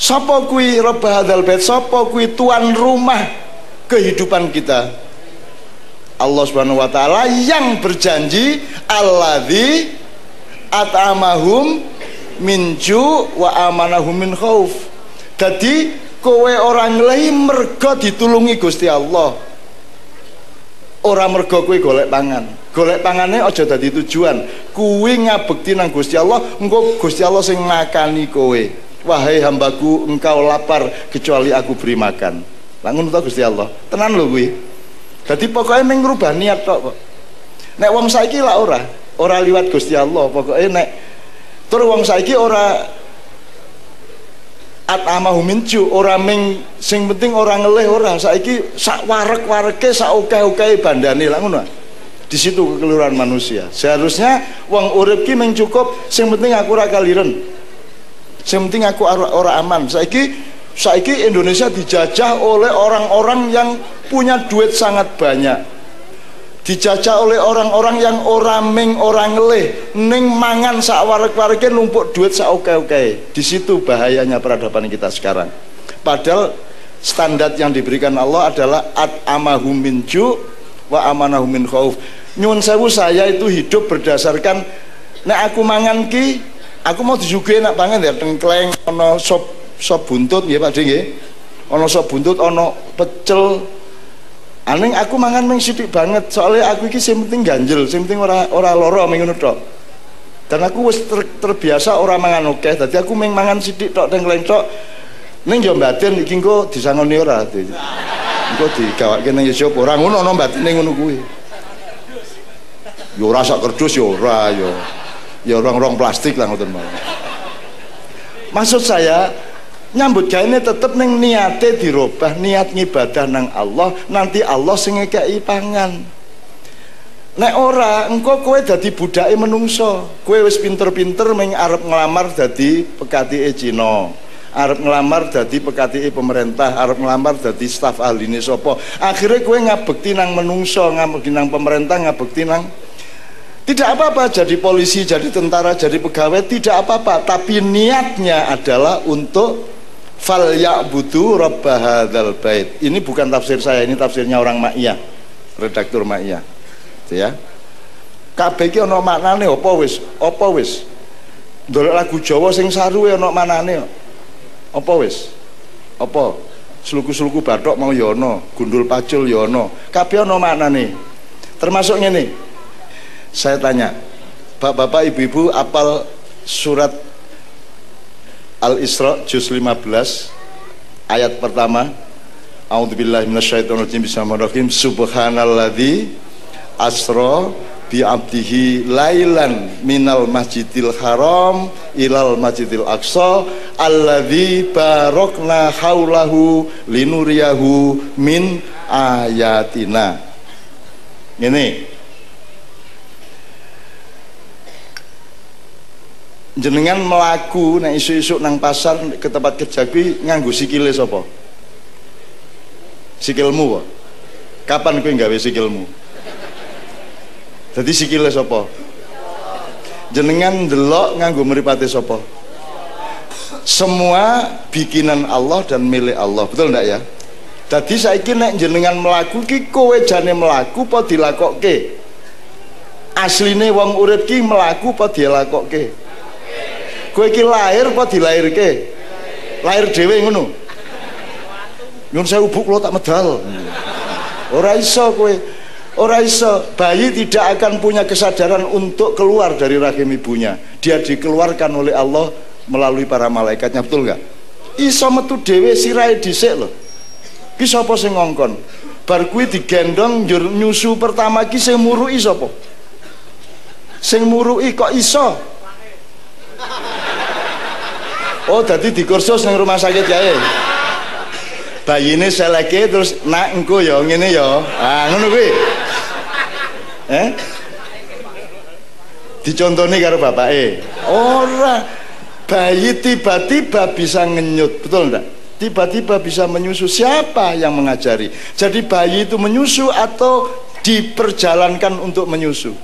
Sapa kuwi rabb hadzal bait? Sapa kuwi tuan rumah kehidupan kita? Allah Subhanahu wa taala yang berjanji alladzi at'amahum min ju' wa amanahum min khauf. Dadi kowe ora nglehi mergo ditulungi Gusti Allah. Ora mergo kowe golek pangan. Golek pangane aja dadi tujuan. Kuwi ngabekti nang Gusti Allah, engko Gusti Allah sing makani kowe. Wahai hambaku, engkau lapar kecuali aku beri makan. Lah ngono to Gusti Allah. Tenan lho kuwi. Dadi pokoke mung ngrubah niat tok kok. Nek wong saiki lak ora liwat Gusti Allah, pokoke nek tur wong saiki ora at'amahum min ju', ora ming sing penting ora ngelih, ora saiki sak warek-wareke sak akeh-akehe bandane lak ngono. Di situ kekeliruan manusia. Seharusnya wong urip ki mung cukup sing penting aku ora kaliren. Sing penting aku ora aman. Saiki Indonesia dijajah oleh orang-orang yang punya duit sangat banyak. Dijajah oleh orang-orang yang ora ngelih, ning mangan sak warek-wareke numpuk duit sak oke-oke. Di situ bahayanya peradaban kita sekarang. Padahal standar yang diberikan Allah adalah at'amahum min ju' wa amanahum min khauf. Nyuwun sewu, saya itu hidup berdasarkan nek aku mangan ki, aku mau disuguhi nak pangan ya tengkleng ana sop buntut nggih Pak nggih. Ana sop buntut, ana pecel. Aning aku mangan mung sithik banget, soalnya aku iki sing penting ganjel, sing penting ora lara ngono tok. Dan aku wis terbiasa ora mangan akeh, dadi aku mung mangan sithik tok tengkleng tok. Ning yo mbaten iki engko disangoni ora. Engko digawake ning yosop ora ngono ana batine ngono kuwi. Yo ora sak kerdus yo ora yo. Ya rong-rong plastik lah ngoten mawon. Maksud saya nyambut gawe ini tetep neng niate dirubah, niat ngibadah nang Allah, nanti Allah sing ngekeki pangan. Nek ora engko kowe dadi budake menungso, kowe wis pinter-pinter meng arep ngelamar dadi pekatike Cina, arep ngelamar dadi pekatike pemerintah, arep ngelamar dadi staf ahline sapa. Akhire kowe ngabekti nang menungso, ngabekti nang pemerintah, ngabekti nang tidak apa-apa jadi polisi, jadi tentara, jadi pegawai, tidak apa-apa, tapi niatnya adalah untuk fal ya'budu rabb hadzal bait. Ini bukan tafsir saya, ini tafsirnya orang Ma'iyah, redaktur Ma'iyah. Ya. Kabeh iki ana maknane apa wis? Apa wis? Ndelok lagu Jawa sing saru ana maknane. Apa wis? Apa? Sluku-sluku bathok mau ya ana, gundul pacul ya ana. Kabeh ana maknane. Termasuk ngene. Saya tanya, Bapak-bapak, ibu-ibu apal surat Al-Isra juz 15 ayat pertama? A'udzubillahi minasyaitonirrajim. Bismillahirrahmanirrahim. Subhanalladzi asra bi 'abdihi lailan minal masjidil haram ilal masjidil aqsa alladzi barakna haulahu linuriyahu min ayatina. Ini jenengan melaku nek isu-isu nang pasar ke tempat kerja kuwi nganggo sikile sapa? Sikilmu kok. Kapan kowe gawe sikilmu? Dadi sikile sapa? Jenengan ndelok nganggo mripate sapa? Semua bikinan Allah dan milik Allah, betul ndak ya? Dadi saiki nek jenengan melaku ki kowe jane melaku apa dilakokke? Asline wong urip ki melaku apa dilakokke? Kowe iki lahir apa dilairke? Lahir dhewe ngono. Nyun sewu Bu kula tak medal. Ora iso kowe. Ora iso. Bayi tidak akan punya kesadaran untuk keluar dari rahim ibunya. Dia dikeluarkan oleh Allah melalui para malaikatnya, betul enggak? Iso metu dhewe sirahe dhisik lho. Ki sapa sing ngongkon? Bar kuwi digendong njur nyusu pertama ki sing muruki sapa? Sing muruki kok iso? Oh, dadi dikursus ning rumah sakit yae. Bayine seleke terus nak engko ya ngene ya. Ah, ngono kuwi. Dicontoni karo bapake. Ora. Bayi tiba-tiba bisa ngenyut, betul enggak? Tiba-tiba bisa menyusu. Siapa yang mengajari? Jadi bayi itu menyusu atau diperjalankan untuk menyusu?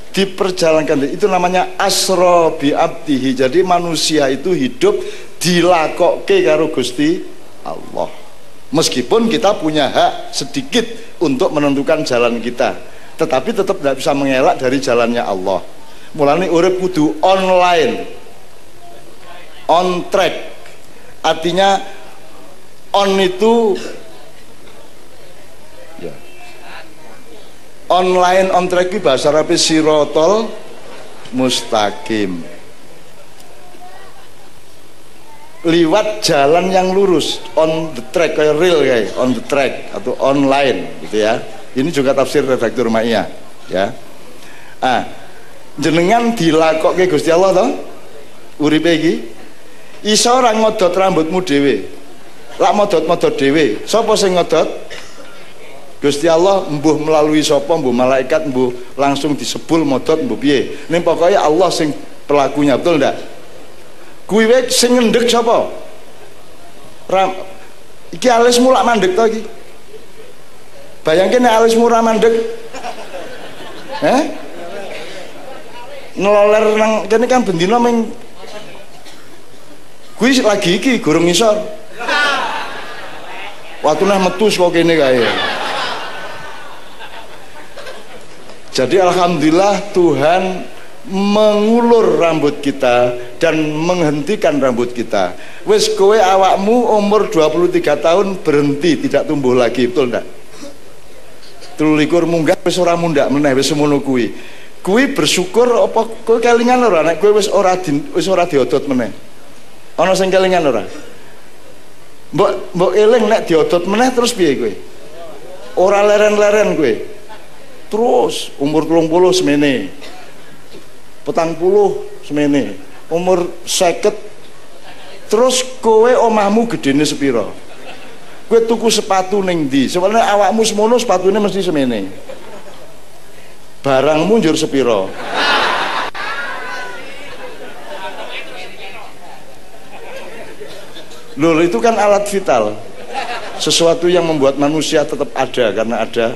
Diperjalankan, itu namanya asra bi abdihi. Jadi manusia itu hidup dilakokke karo Gusti Allah, meskipun kita punya hak sedikit untuk menentukan jalan kita, tetapi tetap tidak bisa mengelak dari jalannya Allah. Mulane urip kudu online, on track. Artinya on itu ya, online on track itu bahasa Arab sirotol mustaqim, liwat jalan yang lurus, on the track, kayak real kayak on the track atau online gitu ya. Ini juga tafsir redaktur Ma'iyah ya. Jenengan dilakokke Gusti Allah toh uripe iki iso ora ngodot rambutmu dhewe, lak modot-modot dhewe. Sapa sing ngodot? Gusti Allah. Mbuh melalui sapa, mbuh malaikat, mbuh langsung disebul modot, mbuh piye. Ning pokoke Allah sing pelakunya, betul ndak? Kuwi wae sing ngendhek sapa? Iki alismu lak mandek to iki. Bayangke nek alismu ora mandek. Neloler nang kene kan bendina ming kuwi lagi iki gorong ngisor. Watune metu kok kene kae. Jadi alhamdulillah Tuhan mengulur rambut kita dan menghentikan rambut kita. Wis kowe awakmu umur 23 tahun berhenti, tidak tumbuh lagi, betul ndak? 23 munggah wis ora mundak meneh, wis semono kuwi. Kuwi bersyukur apa kowe kelingan ora nek kowe wis ora diodot meneh? Ana sing kelingan ora? Mbok eling nek diodot meneh terus piye kowe? Ora leren-leren kowe. Terus umur 30 semene, 40 semene, umur 50 terus kowe omahmu gedene sepira? Kowe tuku sepatu ning ndi? Sebenarnya awakmu semono sepatune mesti semene. Barangmu njur sepira? Lho, itu kan alat vital. Sesuatu yang membuat manusia tetap ada karena ada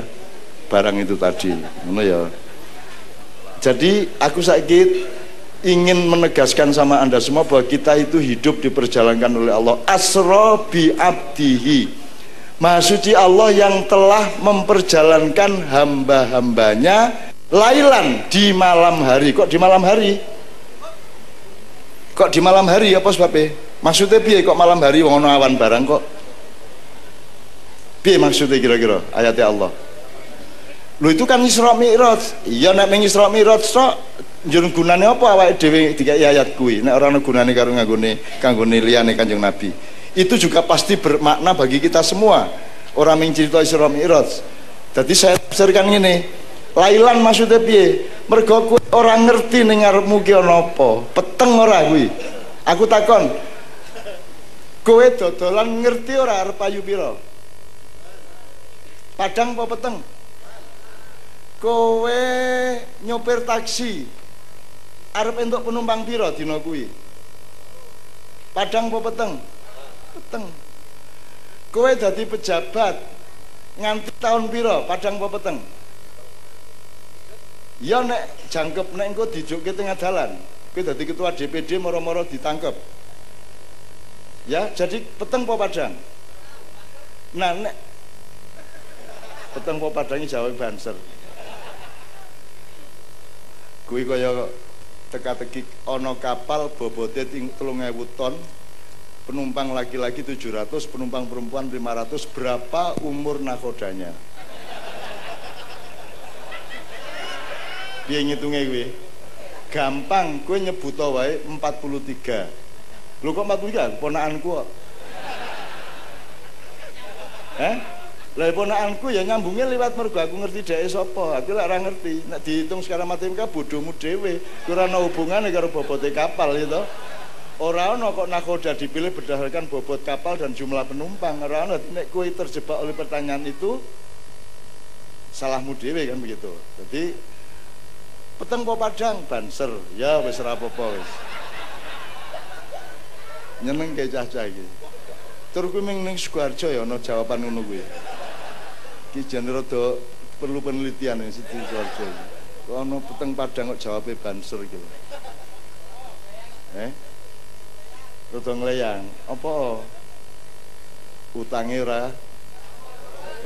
barang itu tadi. Ngono ya. Jadi aku saiki ingin menegaskan sama Anda semua bahwa kita itu hidup diperjalankan oleh Allah. Asra bi abdihi. Maha suci Allah yang telah memperjalankan hamba-hambanya lailan di malam hari. Kok di malam hari? Kok di malam hari apa sebabnya? Maksudnya piye kok malam hari wong ana awan barang kok? Piye maksudnya kira-kira ayatnya Allah? Lho itu kan Isra Mi'raj. Iya nek ning Isra Mi'raj tok njur gunane apa awake dhewe dikai ayat kuwi nek ora ana gunane karo kanggone liyane Kanjeng Nabi. Itu juga pasti bermakna bagi kita semua. Orang yang cerita Isra Mi'raj. Jadi saya tafsirkan ngene. Lailan maksudnya piye? Mergo kowe ora ngerti ning ngarepmu ki ana apa. Peteng ora kuwi. Aku takon. Kowe dodolan ngerti ora arep payu pira? Padang apa peteng? Kowe nyopir taksi arep entuk penumpang pira dina kuwi? Padang apa peteng? Peteng. Kowe dadi pejabat nganti tahun pira? Padang apa peteng? Ya nek jangkep nek engko dijukke tengah dalan, kowe dadi ketua DPD moro-moro ditangkep. Ya, jadi peteng apa padang? Nah, nek peteng apa padangi jawab banser. Kuwi kaya teka-teki ana kapal bobote 3.000 ton. Penumpang laki-laki 700, penumpang perempuan 500. Berapa umur nakodanya? Piye ngitunge kuwi? Gampang, kowe nyebut wae 43. Lho kok 43? Ponakanku kok. Lah ponakanku ya nyambungnya lewat mergo aku ngerti dheke sapa. Aku lek ora ngerti. Nek dihitung secara matematika bodohmu dhewe. Ora ana hubungane karo bobote kapal ya to. Ora ana kok nakoda dipilih berdasarkan bobot kapal dan jumlah penumpang. Ora ana. Nek kowe terjebak oleh pertanyaan itu salahmu dhewe kan begitu. Jadi peteng apa padang banser. Ya wis ora apa-apa wis. Nyeneng kae cah-cah iki. Tur kuwi ning Sukoharjo ya ana jawaban ngono kuwi. Iki jan rada perlu penelitian ning Sukoharjo. Kok ana peteng padang kok jawabe banser iki lho. Rada ngleyang. Apa? Utange ora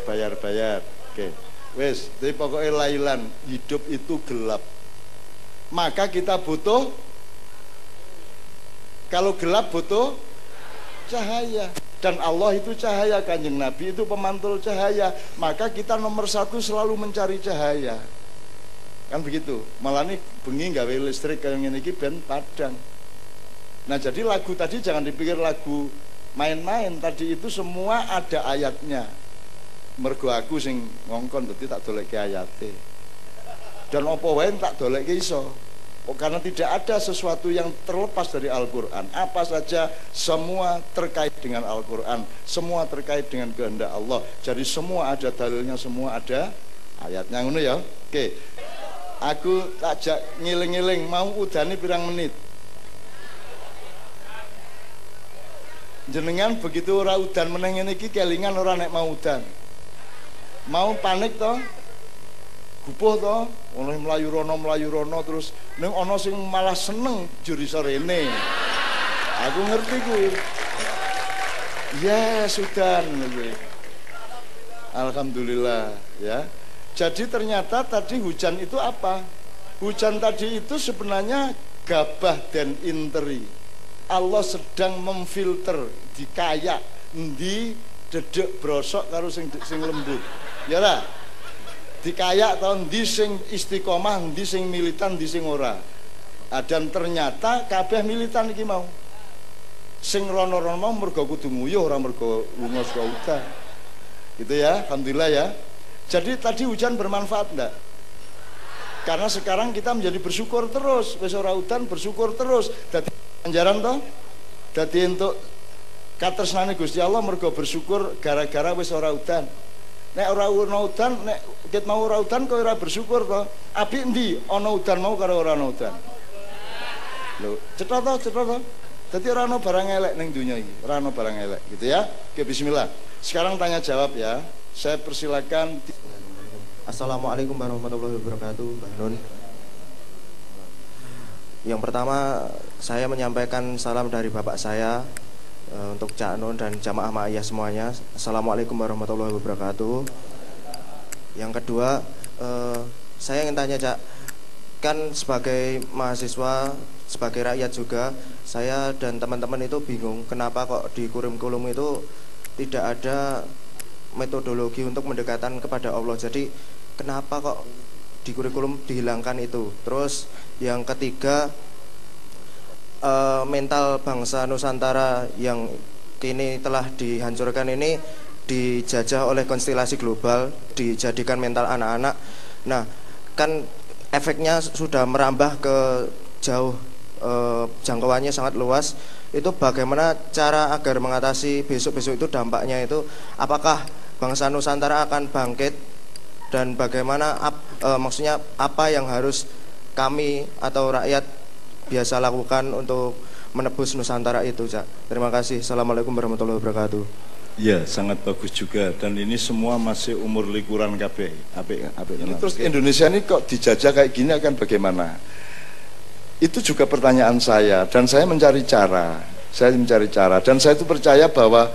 bayar-bayar. Oke. Wis, jadi pokoknya lailan, hidup itu gelap. Maka kita butuh, kalau gelap butuh cahaya. Dan Allah itu cahaya, Kanjeng Nabi itu pemantul cahaya. Maka kita nomor satu selalu mencari cahaya. Kan begitu. Malah nih bengi gawe listrik kayak ngene iki ben padang. Nah jadi lagu tadi jangan dipikir lagu main-main. Tadi itu semua ada ayatnya. Mergo aku sing ngongkon dadi tak dolekke ayate. Dan apa wae tak dolekke iso. Karena tidak ada sesuatu yang terlepas dari Al-Qur'an. Apa saja semua terkait dengan Al-Qur'an, semua terkait dengan kehendak Allah. Jadi semua ada dalilnya, semua ada ayatnya ngono ya. Oke. Aku takjak ngiling-ngiling mau udane pirang menit. Jenengan begitu ora udan meneh ngene iki kelingan ora nek mau udan. Mau panik toh, gupuh toh, oleh melayu rono terus neng ono sing malah seneng juri sorene. Aku ngerti kuwi. Ya sudah, alhamdulillah ya. Jadi ternyata tadi hujan itu apa? Hujan tadi itu sebenarnya gabah dan interi. Allah sedang memfilter dikayak endi dedek brosok karo sing lembut. Ya ora? Dikayak tau endi sing istiqomah, endi sing militan, endi sing ora. Dan ternyata kabeh militan iki mau. Sing rono-rono mau mergo kudu nguyuh ora mergo lunga saka udan. Gitu ya, alhamdulillah ya. Jadi tadi hujan bermanfaat enggak? Karena sekarang kita menjadi bersyukur terus, wis ora udan bersyukur terus. Dadi ganjaran toh. Dadi entuk katresnane Gusti Allah mergo bersyukur gara-gara wis ora udan. Nek ora ana udan, nek ket mau ora udan kok ora bersyukur to. Apik endi ana udan mau karo ora ana udan? Lho, cetha to. Dadi ora ana barang elek ning dunia iki, ora ana barang elek gitu ya. Oke, bismillah. Sekarang tanya jawab ya. Saya persilakan. Assalamualaikum warahmatullahi wabarakatuh, Mbah Nun. Yang pertama, saya menyampaikan salam dari bapak saya untuk Cak Nun dan jamaah ma'iyah semuanya. Assalamualaikum warahmatullahi wabarakatuh. Yang kedua, saya ingin tanya Cak, kan sebagai mahasiswa, sebagai rakyat juga, saya dan teman-teman itu bingung kenapa kok di kurikulum itu tidak ada metodologi untuk mendekatan kepada Allah. Jadi kenapa kok di kurikulum dihilangkan itu? Terus yang ketiga, mental bangsa Nusantara yang kini telah dihancurkan ini dijajah oleh konstelasi global, dijadikan mental anak-anak. Nah, kan efeknya sudah merambah ke jauh, jangkauannya sangat luas. Itu bagaimana cara agar mengatasi besok-besok itu dampaknya itu? Apakah bangsa Nusantara akan bangkit, dan bagaimana maksudnya apa yang harus kami atau rakyat biasa lakukan untuk menebus Nusantara itu, Cak? Terima kasih. Assalamualaikum warahmatullahi wabarakatuh. Ya, sangat bagus juga, dan ini semua masih umur likuran KB. Ini terus Indonesia ini kok dijajah kayak gini akan bagaimana? Itu juga pertanyaan saya, dan saya mencari cara. Dan saya itu percaya bahwa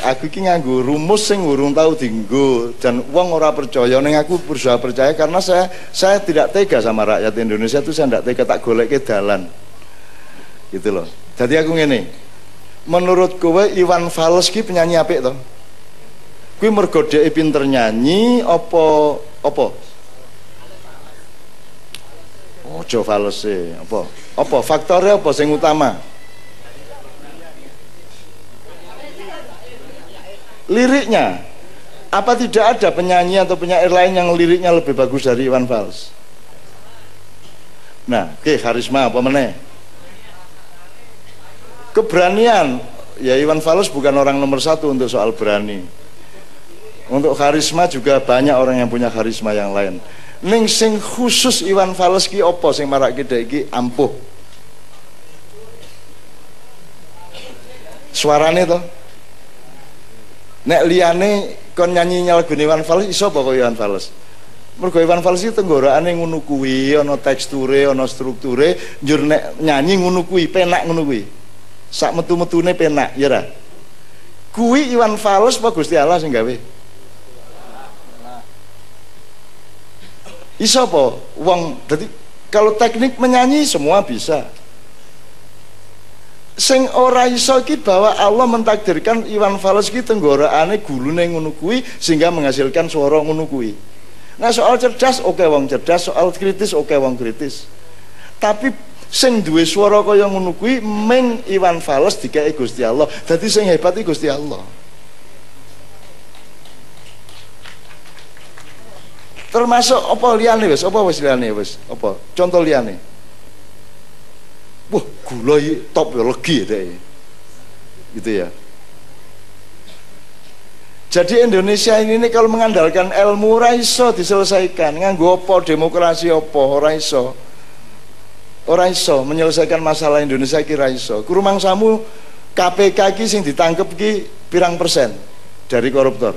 aku iki nganggo rumus sing urung tau dienggo, dan wong ora percaya ning aku berusaha percaya karena saya tidak tega sama rakyat Indonesia itu, saya tidak tega, tak goleke dalan gitu loh. Jadi aku ngene, menurut kowe Iwan Fals ki penyanyi apik to? Kuwi mergo dhek pinter nyanyi apa? Ojo Fals e, apa faktornya apa sing utama? Liriknya. Apa tidak ada penyanyi atau penyair lain yang liriknya lebih bagus dari Iwan Fals? Nah, karisma apa meneh? Keberanian. Ya, Iwan Fals bukan orang nomor satu untuk soal berani. Untuk karisma juga banyak orang yang punya karisma yang lain. Ning sing khusus Iwan Fals ki apa sing marake dhek iki ampuh? Suarane to. Nek liyane kon nyanyi lagu Iwan Fals iso apa kok Iwan Fals? Mergo Iwan Fals iki tenggorokane ngono kuwi, ana teksture, ana strukture, njur nek nyanyi ngono kuwi, penak ngono kuwi. Sak metu-metune penak, ya ra? Kuwi Iwan Fals apa Gusti Allah sing gawe? Iso apa? Wong dadi kalau teknik menyanyi semua bisa. Sing ora iso ki bahwa Allah mentakdirkan Iwan Fals ki tenggorokane gulune ngono kuwi sehingga menghasilkan suara ngono kuwi. Nah, soal cerdas oke wong cerdas, soal kritis oke wong kritis. Tapi sing duwe suara kaya ngono kuwi ming Iwan Fals dikeki Gusti Allah. Dadi sing hebat iki Gusti Allah. Termasuk apa liyane wis? Apa wis liyane wis? Apa? Contoh liyane. Wah, gula top ya, legi deh, gitu ya. Jadi Indonesia ini kalau mengandalkan ilmu ora iso diselesaikan. Nganggo apa demokrasi apa ora iso. Ora iso menyelesaikan masalah Indonesia ki ora iso. Kurumangsamu KPK ki sing ditangkep ki pirang persen dari koruptor?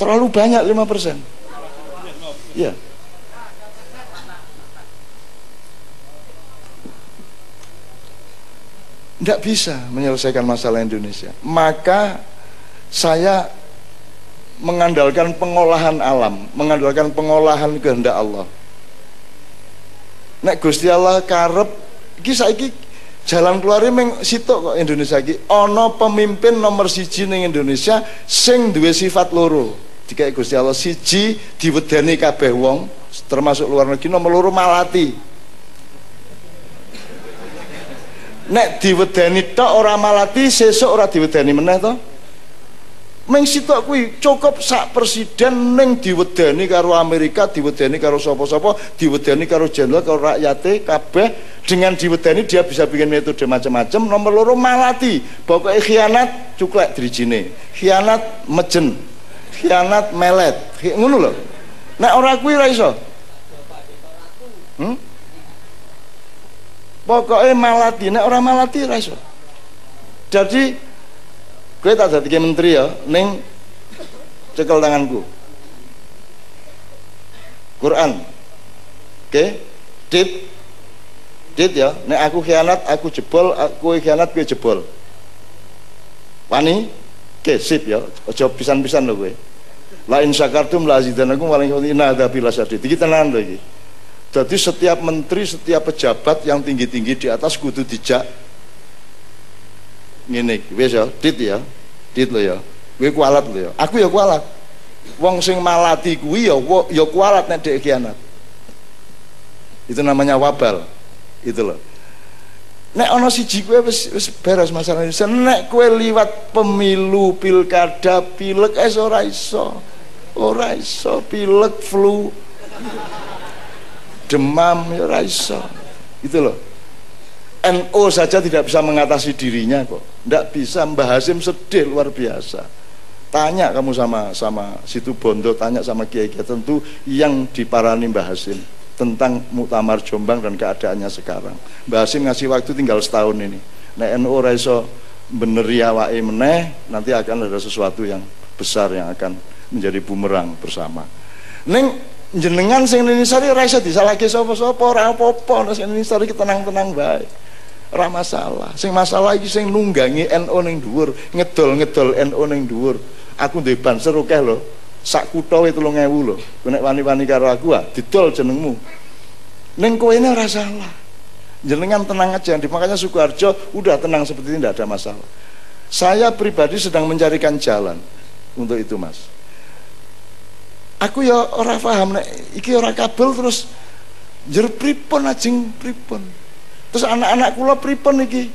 Terlalu banyak 5%. Iya. Tidak bisa menyelesaikan masalah Indonesia. Maka saya mengandalkan pengolahan alam, mengandalkan pengolahan kehendak Allah. Nek Gusti Allah karep iki saiki jalan keluarnya meng sitok kok Indonesia iki. Ana pemimpin nomor 1 ning Indonesia sing duwe sifat loro. Dikai Gusti Allah, siji diwedeni kabeh wong termasuk luar negeri, nomor 2 malati. Nek diwedeni tok ora malati, sesuk ora diwedeni meneh to. Ming sitok kuwi cukup sak presiden ning diwedeni karo Amerika, diwedeni karo sapa-sapa, diwedeni karo jenderal, karo rakyate kabeh. Dengan diwedeni dia bisa bikin metode macam-macam. Nomor loro malati, pokoke khianat cuklek drijine, khianat mejen, khianat melet, ngono lho. Nek ora kuwi ora iso. Pokoke malati, nek ora malati ora iso. Jadi kowe tak dadi menteri ya, ning cekel tanganku. Quran. Oke? Dit ya, nek aku khianat, aku jebol, kowe khianat, kowe jebol. Wani? Oke, sip ya. Aja pisan-pisan lho kowe. La in syakartum la azidanakum wa la in adzabi lasyadid. Iki tenan lho iki. Jadi setiap menteri, setiap pejabat yang tinggi-tinggi di atas kudu dijak ngene iki. Wis ya, dit ya. Dit lho ya. Kowe kualat lho ya. Aku ya kualat. Wong sing malati kuwi ya kualat nek dhek khianat. Itu namanya wabal. Itu loh. Nek ana siji kowe wis beres masalah ini. Nek kowe liwat pemilu, pilkada, pilek ora iso. Ora iso pilek flu. Demam ya ora iso. Itu loh. NU saja tidak bisa mengatasi dirinya kok. Tidak bisa. Mbah Hasim sedih luar biasa. Tanya kamu sama Situ Bondo, tanya sama kiai-kiai tentu yang diparani Mbah Hasim tentang Muktamar Jombang dan keadaannya sekarang. Mbah Hasim ngasih waktu tinggal setahun ini. Nek NU ora iso beneri awake meneh, nanti akan ada sesuatu yang besar yang akan menjadi bumerang bersama. Ning jenengan sing Nini Sari ora iso disalahke sapa-sapa, ora apa-apa, sing Nini Sari tenang-tenang bae. Ora masalah. Sing masalah iki sing nunggangi NU ning dhuwur, ngedol-ngedol NU ning dhuwur. Aku duwe banser akeh lho. Sak kutha 3.000 lho. Nek wani-wani karo aku didol jenengmu. Ning kowe ini ora salah. Jenengan tenang aja. Makanya Sukoharjo udah tenang seperti ini, tidak ada masalah. Saya pribadi sedang mencarikan jalan untuk itu, Mas. Aku ya ora paham nek iki ora kabel terus jer pripun ajeng pripun. Terus anak-anak kula pripun iki?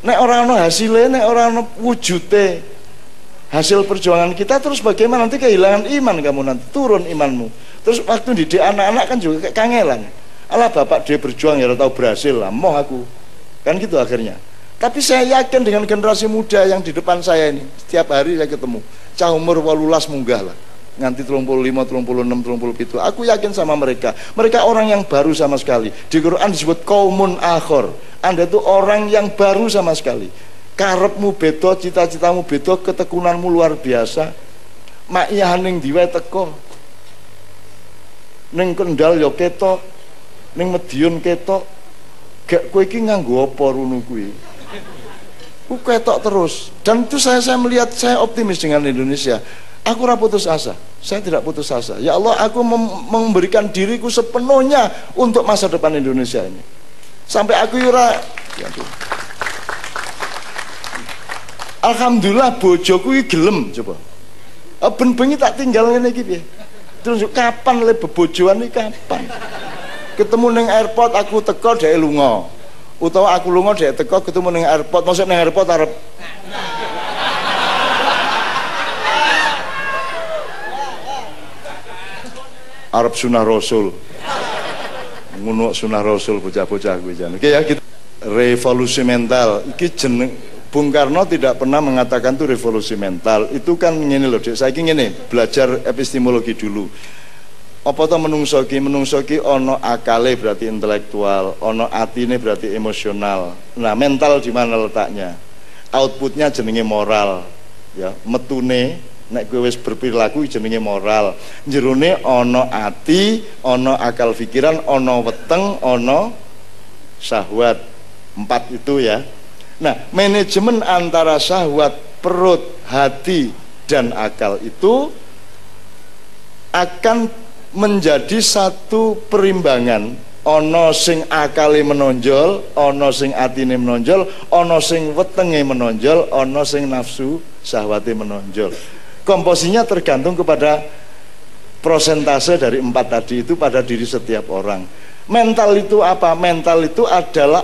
Nek ora ana hasile, nek ora ana wujude hasil perjuangan kita, terus bagaimana? Nanti kehilangan iman kamu, nanti turun imanmu. Terus waktu didik anak-anak kan juga kayak kangelan. Alah bapak dia berjuang ya tahu berhasil lah, moh aku kan gitu akhirnya. Tapi saya yakin dengan generasi muda yang di depan saya ini, setiap hari saya ketemu cah umur 18 munggah lah, nganti 35, 36, 37. Aku yakin sama mereka. Mereka orang yang baru sama sekali. Di Quran disebut kaumun akhor. Anda itu orang yang baru sama sekali. Karepmu beda, cita-citamu beda, ketekunanmu luar biasa. Makiyahan ning diwe teko. Ning Kendal ya ketok, ning Madiun ketok. Gak kowe iki nganggo apa runu kuwi? Ku ketok terus. Dan itu saya melihat, saya optimis dengan Indonesia. Aku ora putus asa. Saya tidak putus asa. Ya Allah, aku memberikan diriku sepenuhnya untuk masa depan Indonesia ini. Sampai aku ora alhamdulillah bojoku iki gelem coba. Ben bengi tak tinggal ngene iki piye. Terus kapan le bebojoan iki kapan? Ketemu ning airport aku teko dhek lunga. Utawa aku lunga dhek teko ketemu ning airport. Maksud ning airport arep sunah Rasul. Ngono sunah Rasul bocah-bocah kuwi jan. Oke ya gitu. Revolusi mental iki jeneng Bung Karno tidak pernah mengatakan itu revolusi mental. Itu kan ngene lho, Dik. Saiki ngene, belajar epistemologi dulu. Apa to menungso ki ana akale berarti intelektual, ana atine berarti emosional. Nah, mental di mana letaknya? Outputnya jenenge moral, ya. Metune nek kowe wis berperilaku jenenge moral. Jerone ana ati, ana akal pikiran, ana weteng, ana syahwat. 4 itu ya. Nah, manajemen antara syahwat, perut, hati, dan akal itu akan menjadi satu perimbangan. Ono sing akale menonjol, ono sing atine menonjol, ono sing wetenge menonjol, ono sing nafsu syahwate menonjol. Komposisinya tergantung kepada prosentase dari 4 tadi itu pada diri setiap orang. Mental itu apa? Mental itu adalah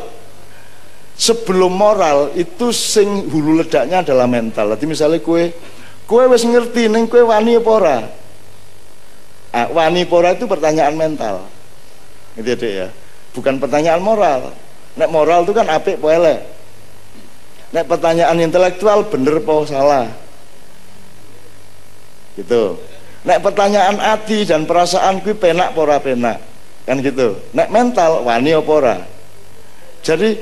sebelum moral itu sing hulu ledaknya adalah mental. Jadi misalnya kue Kowe wis ngerti ning kowe wani apa ora? Wani apa ora itu pertanyaan mental. Gitu ya, Dek ya. Bukan pertanyaan moral. Nek moral itu kan apik apa elek. Nek pertanyaan intelektual bener apa salah. Gitu. Nek pertanyaan hati dan perasaan kuwi penak apa ora penak. Kan gitu. Nek mental wani apa ora. Jadi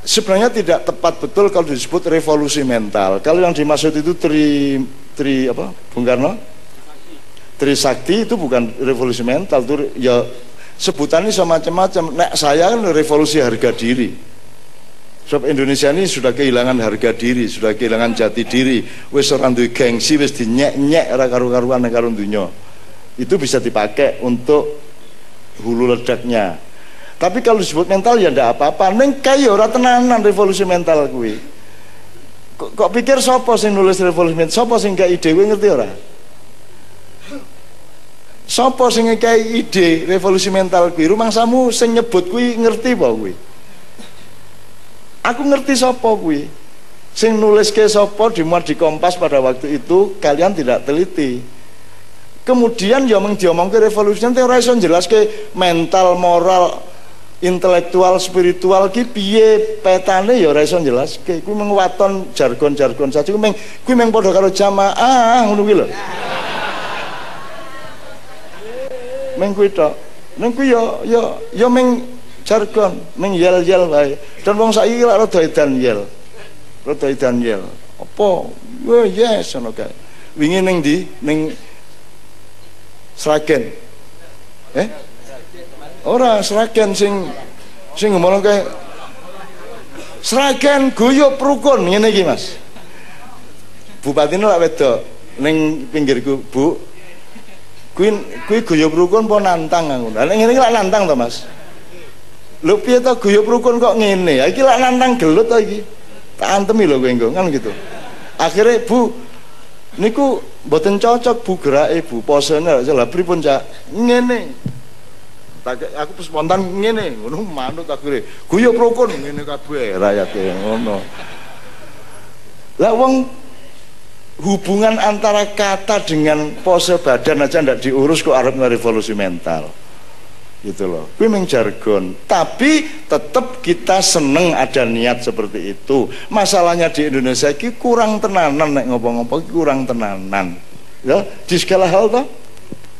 sebenarnya tidak tepat betul kalau disebut revolusi mental. Kalau yang dimaksud itu apa? Bung Karno? Trisakti itu bukan revolusi mental, itu ya sebutannya macam-macam. Nek saya kan revolusi harga diri. Sebab Indonesia ini sudah kehilangan harga diri, sudah kehilangan jati diri. Wis ora duwe gengsi, wis dinyek-nyek ora karu-karuan karo dunya. Itu bisa dipakai untuk hulu ledaknya. Tapi kalau disebut mental ya ndak apa-apa. Ning kae ora tenanan revolusi mental kuwi. Kok pikir sapa sing nulis revolusi mental? Sapa sing gak ide kuwi ngerti ora? Sapa sing ngekei ide revolusi mental kuwi? Rumangsamu sing nyebut kuwi ngerti apa kuwi? Aku ngerti sapa kuwi. Sing nuliske sapa dimuat di Kompas pada waktu itu kalian tidak teliti. Kemudian ya mung diomongke revolusi mental ora iso jelaske mental, moral, intelektual, spiritual ki piye petane ya ora iso jelaske. Kuwi mung waton jargon-jargon saja kuwi mung padha karo jamaah ngono kuwi lho. Meng kuwi tok. Ning kuwi ya meng jargon, meng yel-yel wae. Dan wong saiki lak rada edan yel. Rada edan yel. Apa? Yes ngono kae. Wingi ning ndi? Ning Sragen. Ora Sragen sing ngomong kae Sragen guyub rukun ngene iki Mas. Bupatine lak wedok ning pinggirku, Bu. Kuwi guyub rukun apa nantang aku. Lah ngene iki lak nantang to, Mas. Lho piye to guyub rukun kok ngene? Ya iki lak nantang gelut to iki. Tak antemi lho kowe engko kan gitu. Akhirnya Bu niku mboten cocok Bu gerake Bu posene lha pripun Cak? Ngene. Aku spontan ngene, ngono manut akhire. Guyub rukun ngene kabeh rakyate ngono. Lah wong hubungan antara kata dengan pose badan aja ndak diurus kok arep revolusi mental. Gitu loh. Kuwi mung jargon, tapi tetap kita seneng ada niat seperti itu. Masalahnya di Indonesia iki kurang tenanan nek ngopo-ngopo kurang tenanan. Ya, di segala hal toh.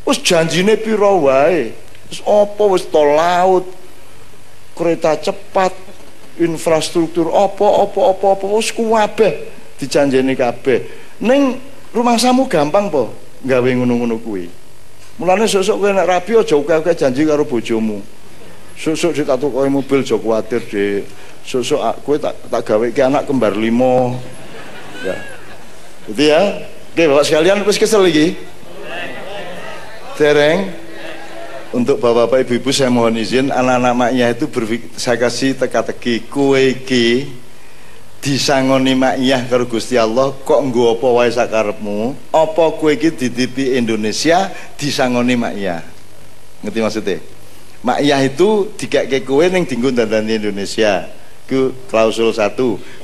Wis janjine pira wae. Wis apa wis tol laut, kereta cepat, infrastruktur apa wis kabeh dijanjeni kabeh. Ning rumangsamu gampang po gawe ngono-ngono kuwi. Mulane sesuk kowe nek rabi aja akeh janji karo bojomu. Sesuk ditatukoki mobil aja kuwatir, Dik. Sesuk kowe tak gaweke anak kembar 5. Ya. Gitu ya. Oke, Bapak sekalian wis kesel iki? Dereng. Untuk Bapak-bapak Ibu-ibu saya mohon izin anak-anak maknya itu saya kasih teka-teki kowe iki disangoni makiyah karo Gusti Allah kok nggo apa wae sakarepmu, apa kowe iki ditipi Indonesia disangoni makiyah. Ngerti maksudnya? Makiyah itu dikake kowe ning dienggo dandani Indonesia. Ku klausul 1.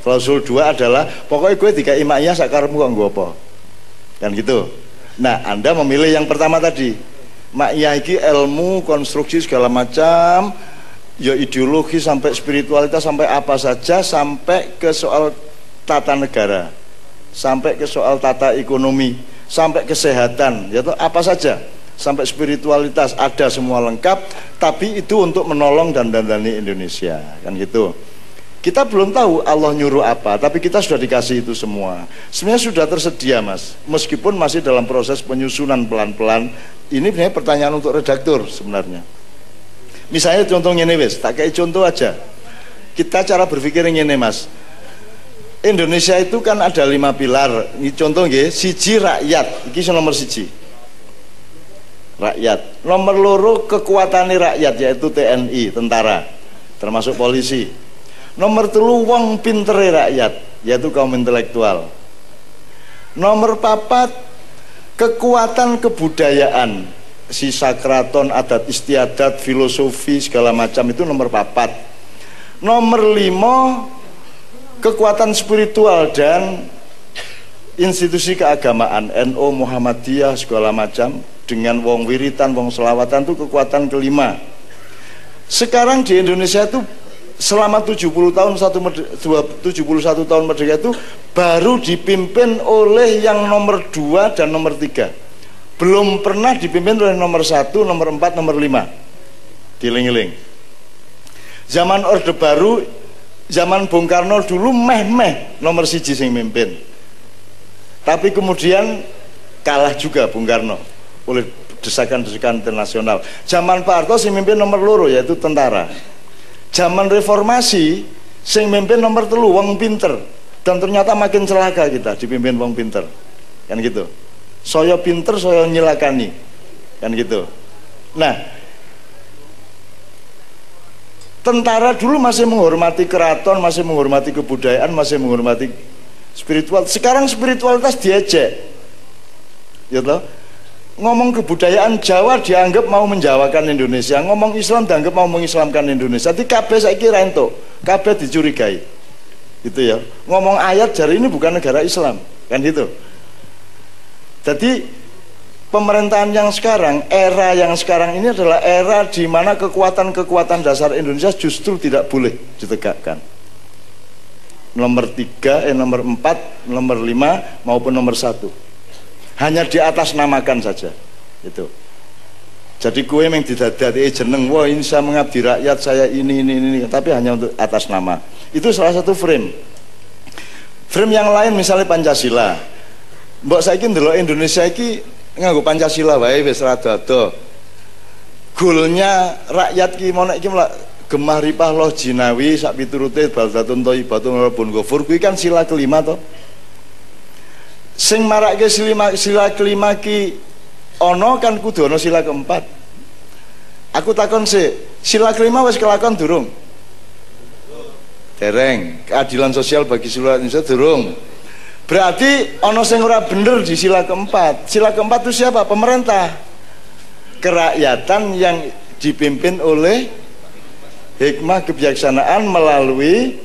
Klausul 2 adalah pokoknya kowe dikai makiyah sakarepmu kok nggo apa. Kan gitu. Nah, Anda memilih yang pertama tadi. Makiyah iki ilmu, konstruksi segala macam, ya ideologi sampai spiritualitas sampai apa saja, sampai ke soal tata negara, sampai ke soal tata ekonomi, sampai kesehatan, yaitu apa saja, sampai spiritualitas ada semua lengkap. Tapi itu untuk menolong dan dandani Indonesia, kan gitu. Kita belum tahu Allah nyuruh apa, tapi kita sudah dikasih itu semua. Sebenarnya sudah tersedia, Mas, meskipun masih dalam proses penyusunan pelan-pelan. Ini sebenarnya pertanyaan untuk redaktur sebenarnya. Misalnya contoh ngene wis, tak kayak contoh aja. Kita cara berpikir ngene, Mas. Indonesia itu kan ada 5 pilar. Ini contoh nggih, siji rakyat, iki nomor 1. Rakyat. Nomor 2 kekuatan rakyat yaitu TNI, tentara, termasuk polisi. Nomor 3 wong pintere rakyat, yaitu kaum intelektual. Nomor 4 kekuatan kebudayaan, sisa keraton, adat istiadat, filosofi segala macam itu nomor 4. Nomor 5 kekuatan spiritual dan institusi keagamaan NU, Muhammadiyah segala macam dengan wong wiritan, wong selawatan itu kekuatan kelima. Sekarang di Indonesia itu selama 71 tahun merdeka itu baru dipimpin oleh yang nomor 2 dan nomor 3. Belum pernah dipimpin oleh nomor 1, nomor 4, nomor 5. Giling-giling. Zaman Orde Baru, zaman Bung Karno dulu meh-meh nomor 1 sing mimpin. Tapi kemudian kalah juga Bung Karno oleh desakan-desakan internasional. Zaman Pak Harto sing mimpin nomor 2 yaitu tentara. Zaman reformasi sing mimpin nomor 3 wong pinter, dan ternyata makin celaka kita dipimpin wong pinter. Kan gitu. Saya pinter, saya nyilakani. Kan gitu. Nah, tentara dulu masih menghormati keraton, masih menghormati kebudayaan, masih menghormati spiritual. Sekarang spiritualitas diejek. Ya toh? Ngomong kebudayaan Jawa dianggap mau menjawakan Indonesia, ngomong Islam dianggap mau mengislamkan Indonesia. Jadi kabeh saiki ra entuk, kabeh dicurigai. Gitu ya. Ngomong ayat jari ini bukan negara Islam, kan gitu. Jadi pemerintahan yang sekarang, era yang sekarang ini adalah era di mana kekuatan-kekuatan dasar Indonesia justru tidak boleh ditegakkan. Nomor 3, nomor 4, nomor 5 maupun nomor 1. Hanya di atas namakan saja itu. Jadi kue yang didadati jeneng, wah ini saya mengabdi rakyat, saya ini, tapi hanya untuk atas nama. Itu salah satu frame. Frame yang lain misalnya Pancasila. Mbok saiki ndelok Indonesia iki nganggo Pancasila wae wis rada-rada. Goalnya rakyat ki monek iki gemah ripah loh jinawi sak piturute baldatun thayyibatun rabbun ghafur, kuwi kan sila kelima toh. Sing marake sila kelima ki ono kan kudu ono sila keempat. Aku takon sih, sila kelima wis kelakon durung? Dereng. Keadilan sosial bagi seluruh Indonesia durung. Berarti ono sing ora bener di sila keempat. Sila keempat itu siapa? Pemerintah. Kerakyatan yang dipimpin oleh hikmah kebijaksanaan melalui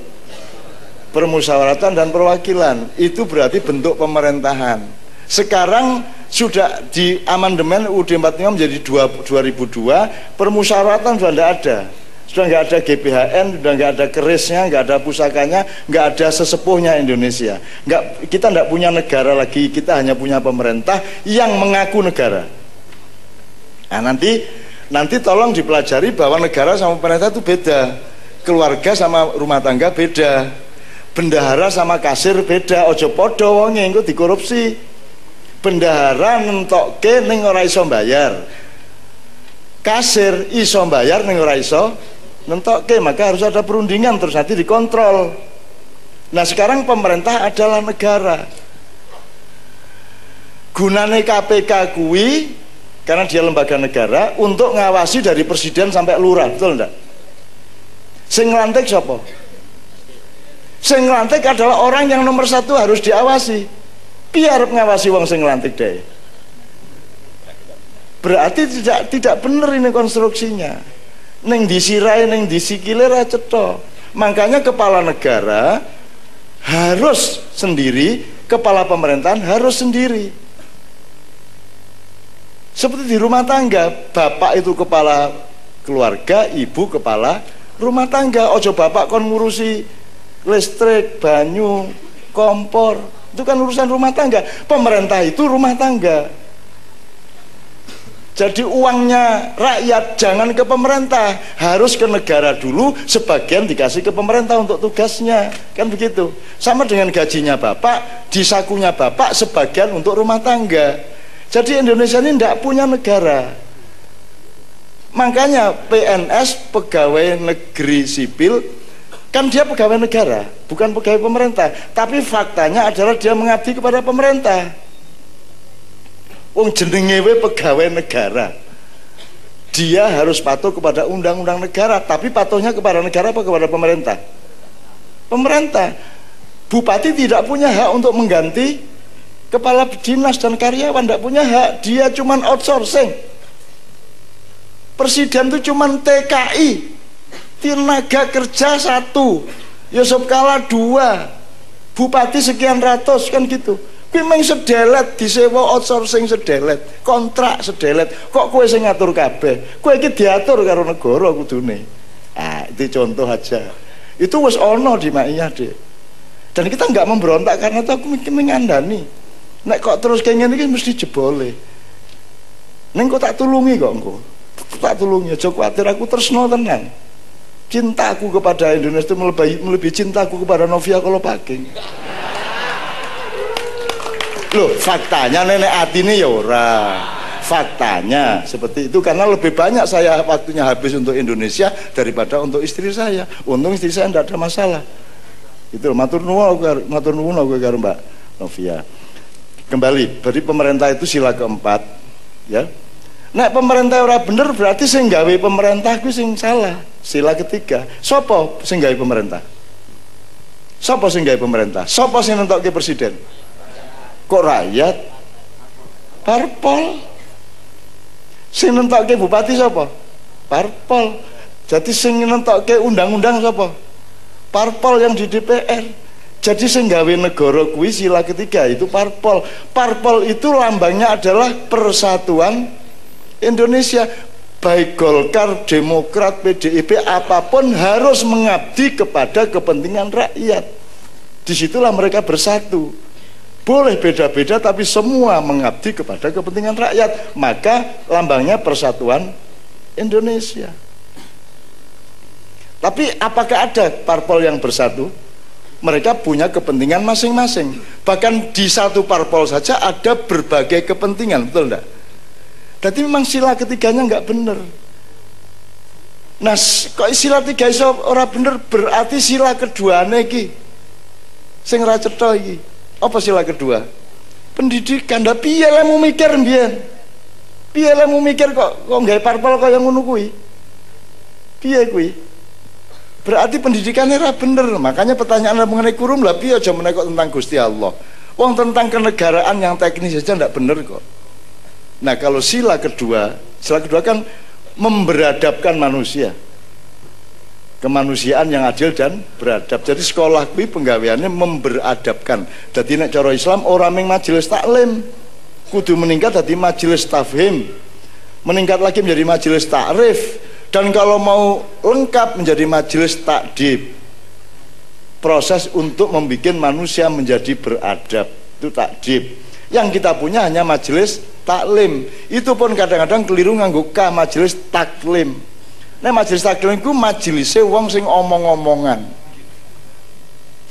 permusyawaratan dan perwakilan. Itu berarti bentuk pemerintahan. Sekarang sudah di amandemen UUD 45 menjadi 2002, permusyawaratan sudah tidak ada. Sudah nggak ada GBHN, sudah nggak ada kerisnya, nggak ada pusakanya, nggak ada sesepuhnya Indonesia. Kita nggak punya negara lagi, kita hanya punya pemerintah yang mengaku negara. Nah, nanti tolong dipelajari bahwa negara sama pemerintah itu beda. Keluarga sama rumah tangga beda. Bendahara sama kasir beda, ojo podo wonge engko dikorupsi. Bendahara nentokke ning ora iso bayar. Kasir iso bayar ning ora iso nentokke, maka harus ada perundingan terus nanti dikontrol. Nah, sekarang pemerintah adalah negara. Gunane KPK kuwi karena dia lembaga negara untuk ngawasi dari presiden sampai lurah, betul enggak? Sing nglantik sapa? Sing nglantik adalah orang yang nomor 1 harus diawasi. Biar ngawasi wong sing nglantik deh. Berarti tidak benar ini konstruksinya. Neng disirai, neng disikile ra cetha. Makanya kepala negara harus sendiri, kepala pemerintahan harus sendiri. Seperti di rumah tangga, bapak itu kepala keluarga, ibu kepala rumah tangga. Ojo bapak kon ngurusi listrik, banyu, kompor, itu kan urusan rumah tangga. Pemerintah itu rumah tangga. Jadi uangnya rakyat jangan ke pemerintah, harus ke negara dulu, sebagian dikasih ke pemerintah untuk tugasnya, kan begitu. Sama dengan gajinya bapak, di sakunya bapak sebagian untuk rumah tangga. Jadi Indonesia ini tidak punya negara. Makanya PNS, pegawai negeri sipil, kan dia pegawai negara, bukan pegawai pemerintah. Tapi faktanya adalah dia mengabdi kepada pemerintah. Wong jenenge we pegawai negara. Dia harus patuh kepada undang-undang negara, tapi patuhnya kepada negara apa kepada pemerintah? Pemerintah. Bupati tidak punya hak untuk mengganti kepala dinas dan karyawan, tidak punya hak. Dia cuman outsourcing. Presiden itu cuman TKI. Tenaga kerja 1, Yusuf Kala 2, bupati sekian ratus, kan gitu. Kuwi meng sedelet disewa outsourcing sedelet, kontrak sedelet. Kok kowe sing ngatur kabeh? Kowe iki diatur karo negara kudune. Ah, itu contoh aja. Itu wis ono di Maiyah, Dik. Dan kita enggak memberontak karena itu aku mengandani. Nek kok terus kayak ngene iki mesti jebole. Neng kok tak tulungi kok engko. Tak tulungi aja kuwatir aku tresno tenan. Cintaku kepada Indonesia itu melebihi cintaku kepada Novia Kolopaking. Loh, faktanya nenek atine ya ora. Faktanya seperti itu karena lebih banyak saya waktunya habis untuk Indonesia daripada untuk istri saya. Untung istri saya tidak ada masalah. Itu matur nuwun aku karo Mbak Novia. Kembali, berarti pemerintah itu sila keempat, ya. Nek pemerintah ora bener berarti sing gawe pemerintah kuwi sing salah. Sila ketiga. Sopo sing gawe pemerintah? Sopo sing gawe pemerintah? Sopo sing nentokke presiden? Kok rakyat? Parpol. Sing nentokke bupati sapa? Parpol. Jadi sing nentokke undang-undang sapa? Parpol yang di DPR. Jadi sing gawe negara kuwi sila ketiga itu parpol. Parpol itu lambangnya adalah Persatuan Indonesia. Baik Golkar, Demokrat, PDIP apapun harus mengabdi kepada kepentingan rakyat. Disitulah mereka bersatu. Boleh beda-beda tapi semua mengabdi kepada kepentingan rakyat. Maka lambangnya Persatuan Indonesia. Tapi apakah ada parpol yang bersatu? Mereka punya kepentingan masing-masing. Bahkan di satu parpol saja ada berbagai kepentingan, betul enggak? Jadi memang sila ketiganya enggak benar. Nah, kok sila tiga iso ora bener berarti sila keduane iki sing ora cetha iki. Apa sila kedua? Pendidikan. Ndak piye lemu mikir mbiyen? Piye lemu mikir kok gawe parpol kaya ngono kuwi? Piye kuwi? Berarti pendidikannya ora bener. Makanya pertanyaan mengenai kurum lah piye aja menekok tentang Gusti Allah. Wong tentang kenegaraan yang teknis saja ndak bener kok. Nah, kalau sila kedua kan memberadabkan manusia. Kemanusiaan yang adil dan beradab. Jadi sekolah kuwi penggaweannya memberadabkan. Dadi nek cara Islam ora ming majelis taklim, kudu meningkat dadi majelis tafhim. Meningkat lagi menjadi majelis takrif. Dan kalau mau lengkap menjadi majelis takdib, proses untuk membuat manusia menjadi beradab itu takdib. Yang kita punya hanya majelis taklim. Itu pun kadang-kadang keliru nganggo ka, majelis taklim. Nah, majelis taklim itu majelise wong sing omong-omongan,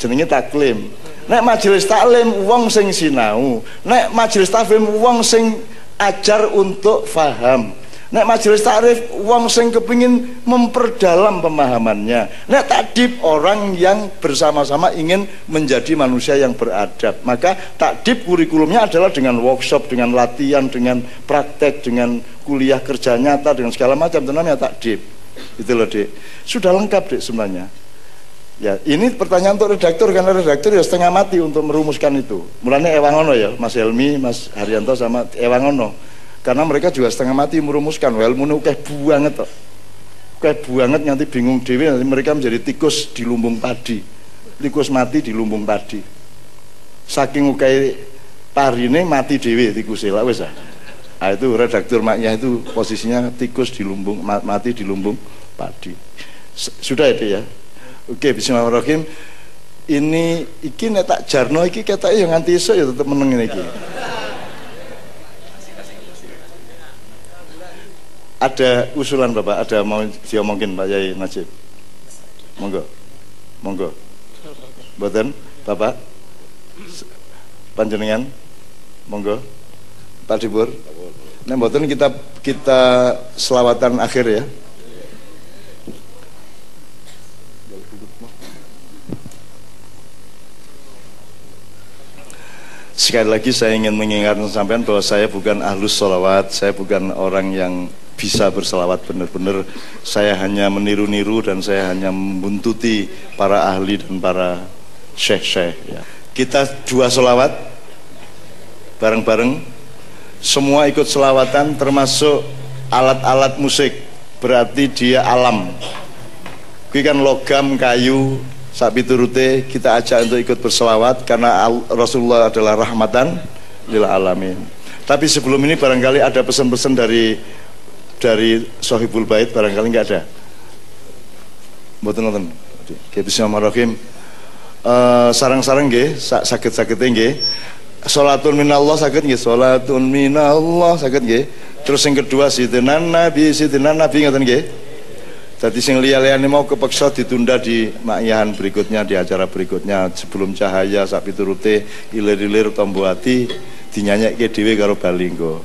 jenenge taklim. Nek majelis taklim wong sing sinau. Nek majelis taklim wong sing ajar untuk faham. Nek majelis takrif wong sing kepingin memperdalam pemahamannya. Nek takdib orang yang bersama-sama ingin menjadi manusia yang beradab. Maka takdib kurikulumnya adalah dengan workshop, dengan latihan, dengan praktek, dengan kuliah kerja nyata, dengan segala macam. Itu namanya takdib. Itu loh, Dik. Sudah lengkap, Dik, semuanya. Ya, ini pertanyaan untuk redaktur karena redaktur ya setengah mati untuk merumuskan itu. Mulanya ewangono ya, Mas Helmi, Mas Haryanto sama ewangono. Karena mereka juga setengah mati merumuskan ilmu ukeh banget kok. Ukeh banget nanti bingung dewe, nanti mereka menjadi tikus di lumbung padi. Tikus mati di lumbung padi. Saking ukeh parine mati dewe tikus lah wis ah. Nah, itu redaktur maknya itu posisinya tikus di lumbung mati di lumbung padi. Sudah itu ya. Oke, bismillahirrahmanirrahim. Ini iki nek tak jarno iki ketake ya nganti esuk ya tetep meneng ngene iki. Ada usulan Bapak, ada mau diomongin Pak Yai Najib? Monggo. Monggo. Mboten, Bapak? Panjenengan? Monggo. Pak Dibur. Nah, mboten kita selawatan akhir ya. Sekali lagi saya ingin mengingatkan sampean bahwa saya bukan ahlus sholawat, saya bukan orang yang bisa berselawat benar-benar. Saya hanya meniru-niru dan saya hanya membuntuti para ahli dan para syekh-syekh ya. Kita dua selawat bareng-bareng, semua ikut selawatan termasuk alat-alat musik, berarti dia alam. Ini kan logam, kayu, sak piturute kita ajak untuk ikut berselawat karena Rasulullah adalah rahmatan lil alamin. Tapi sebelum ini barangkali ada pesan-pesan dari Sohibul Bait, barangkali nggak ada. Mboten nonton. Bismillahirrahmanirrahim. Sarang-sarang nggih, sakit-sakite nggih. Salatun minallah sakit nggih, salatun minallah sakit nggih. Terus yang kedua Sidina Nabi ngoten nggih. Dadi sing liya-liyane mau kepeksa ditunda di makyahan berikutnya, di acara berikutnya. Sebelum cahaya sak piturute ilir-ilir tombo ati dinyanyekke dhewe karo balinggo.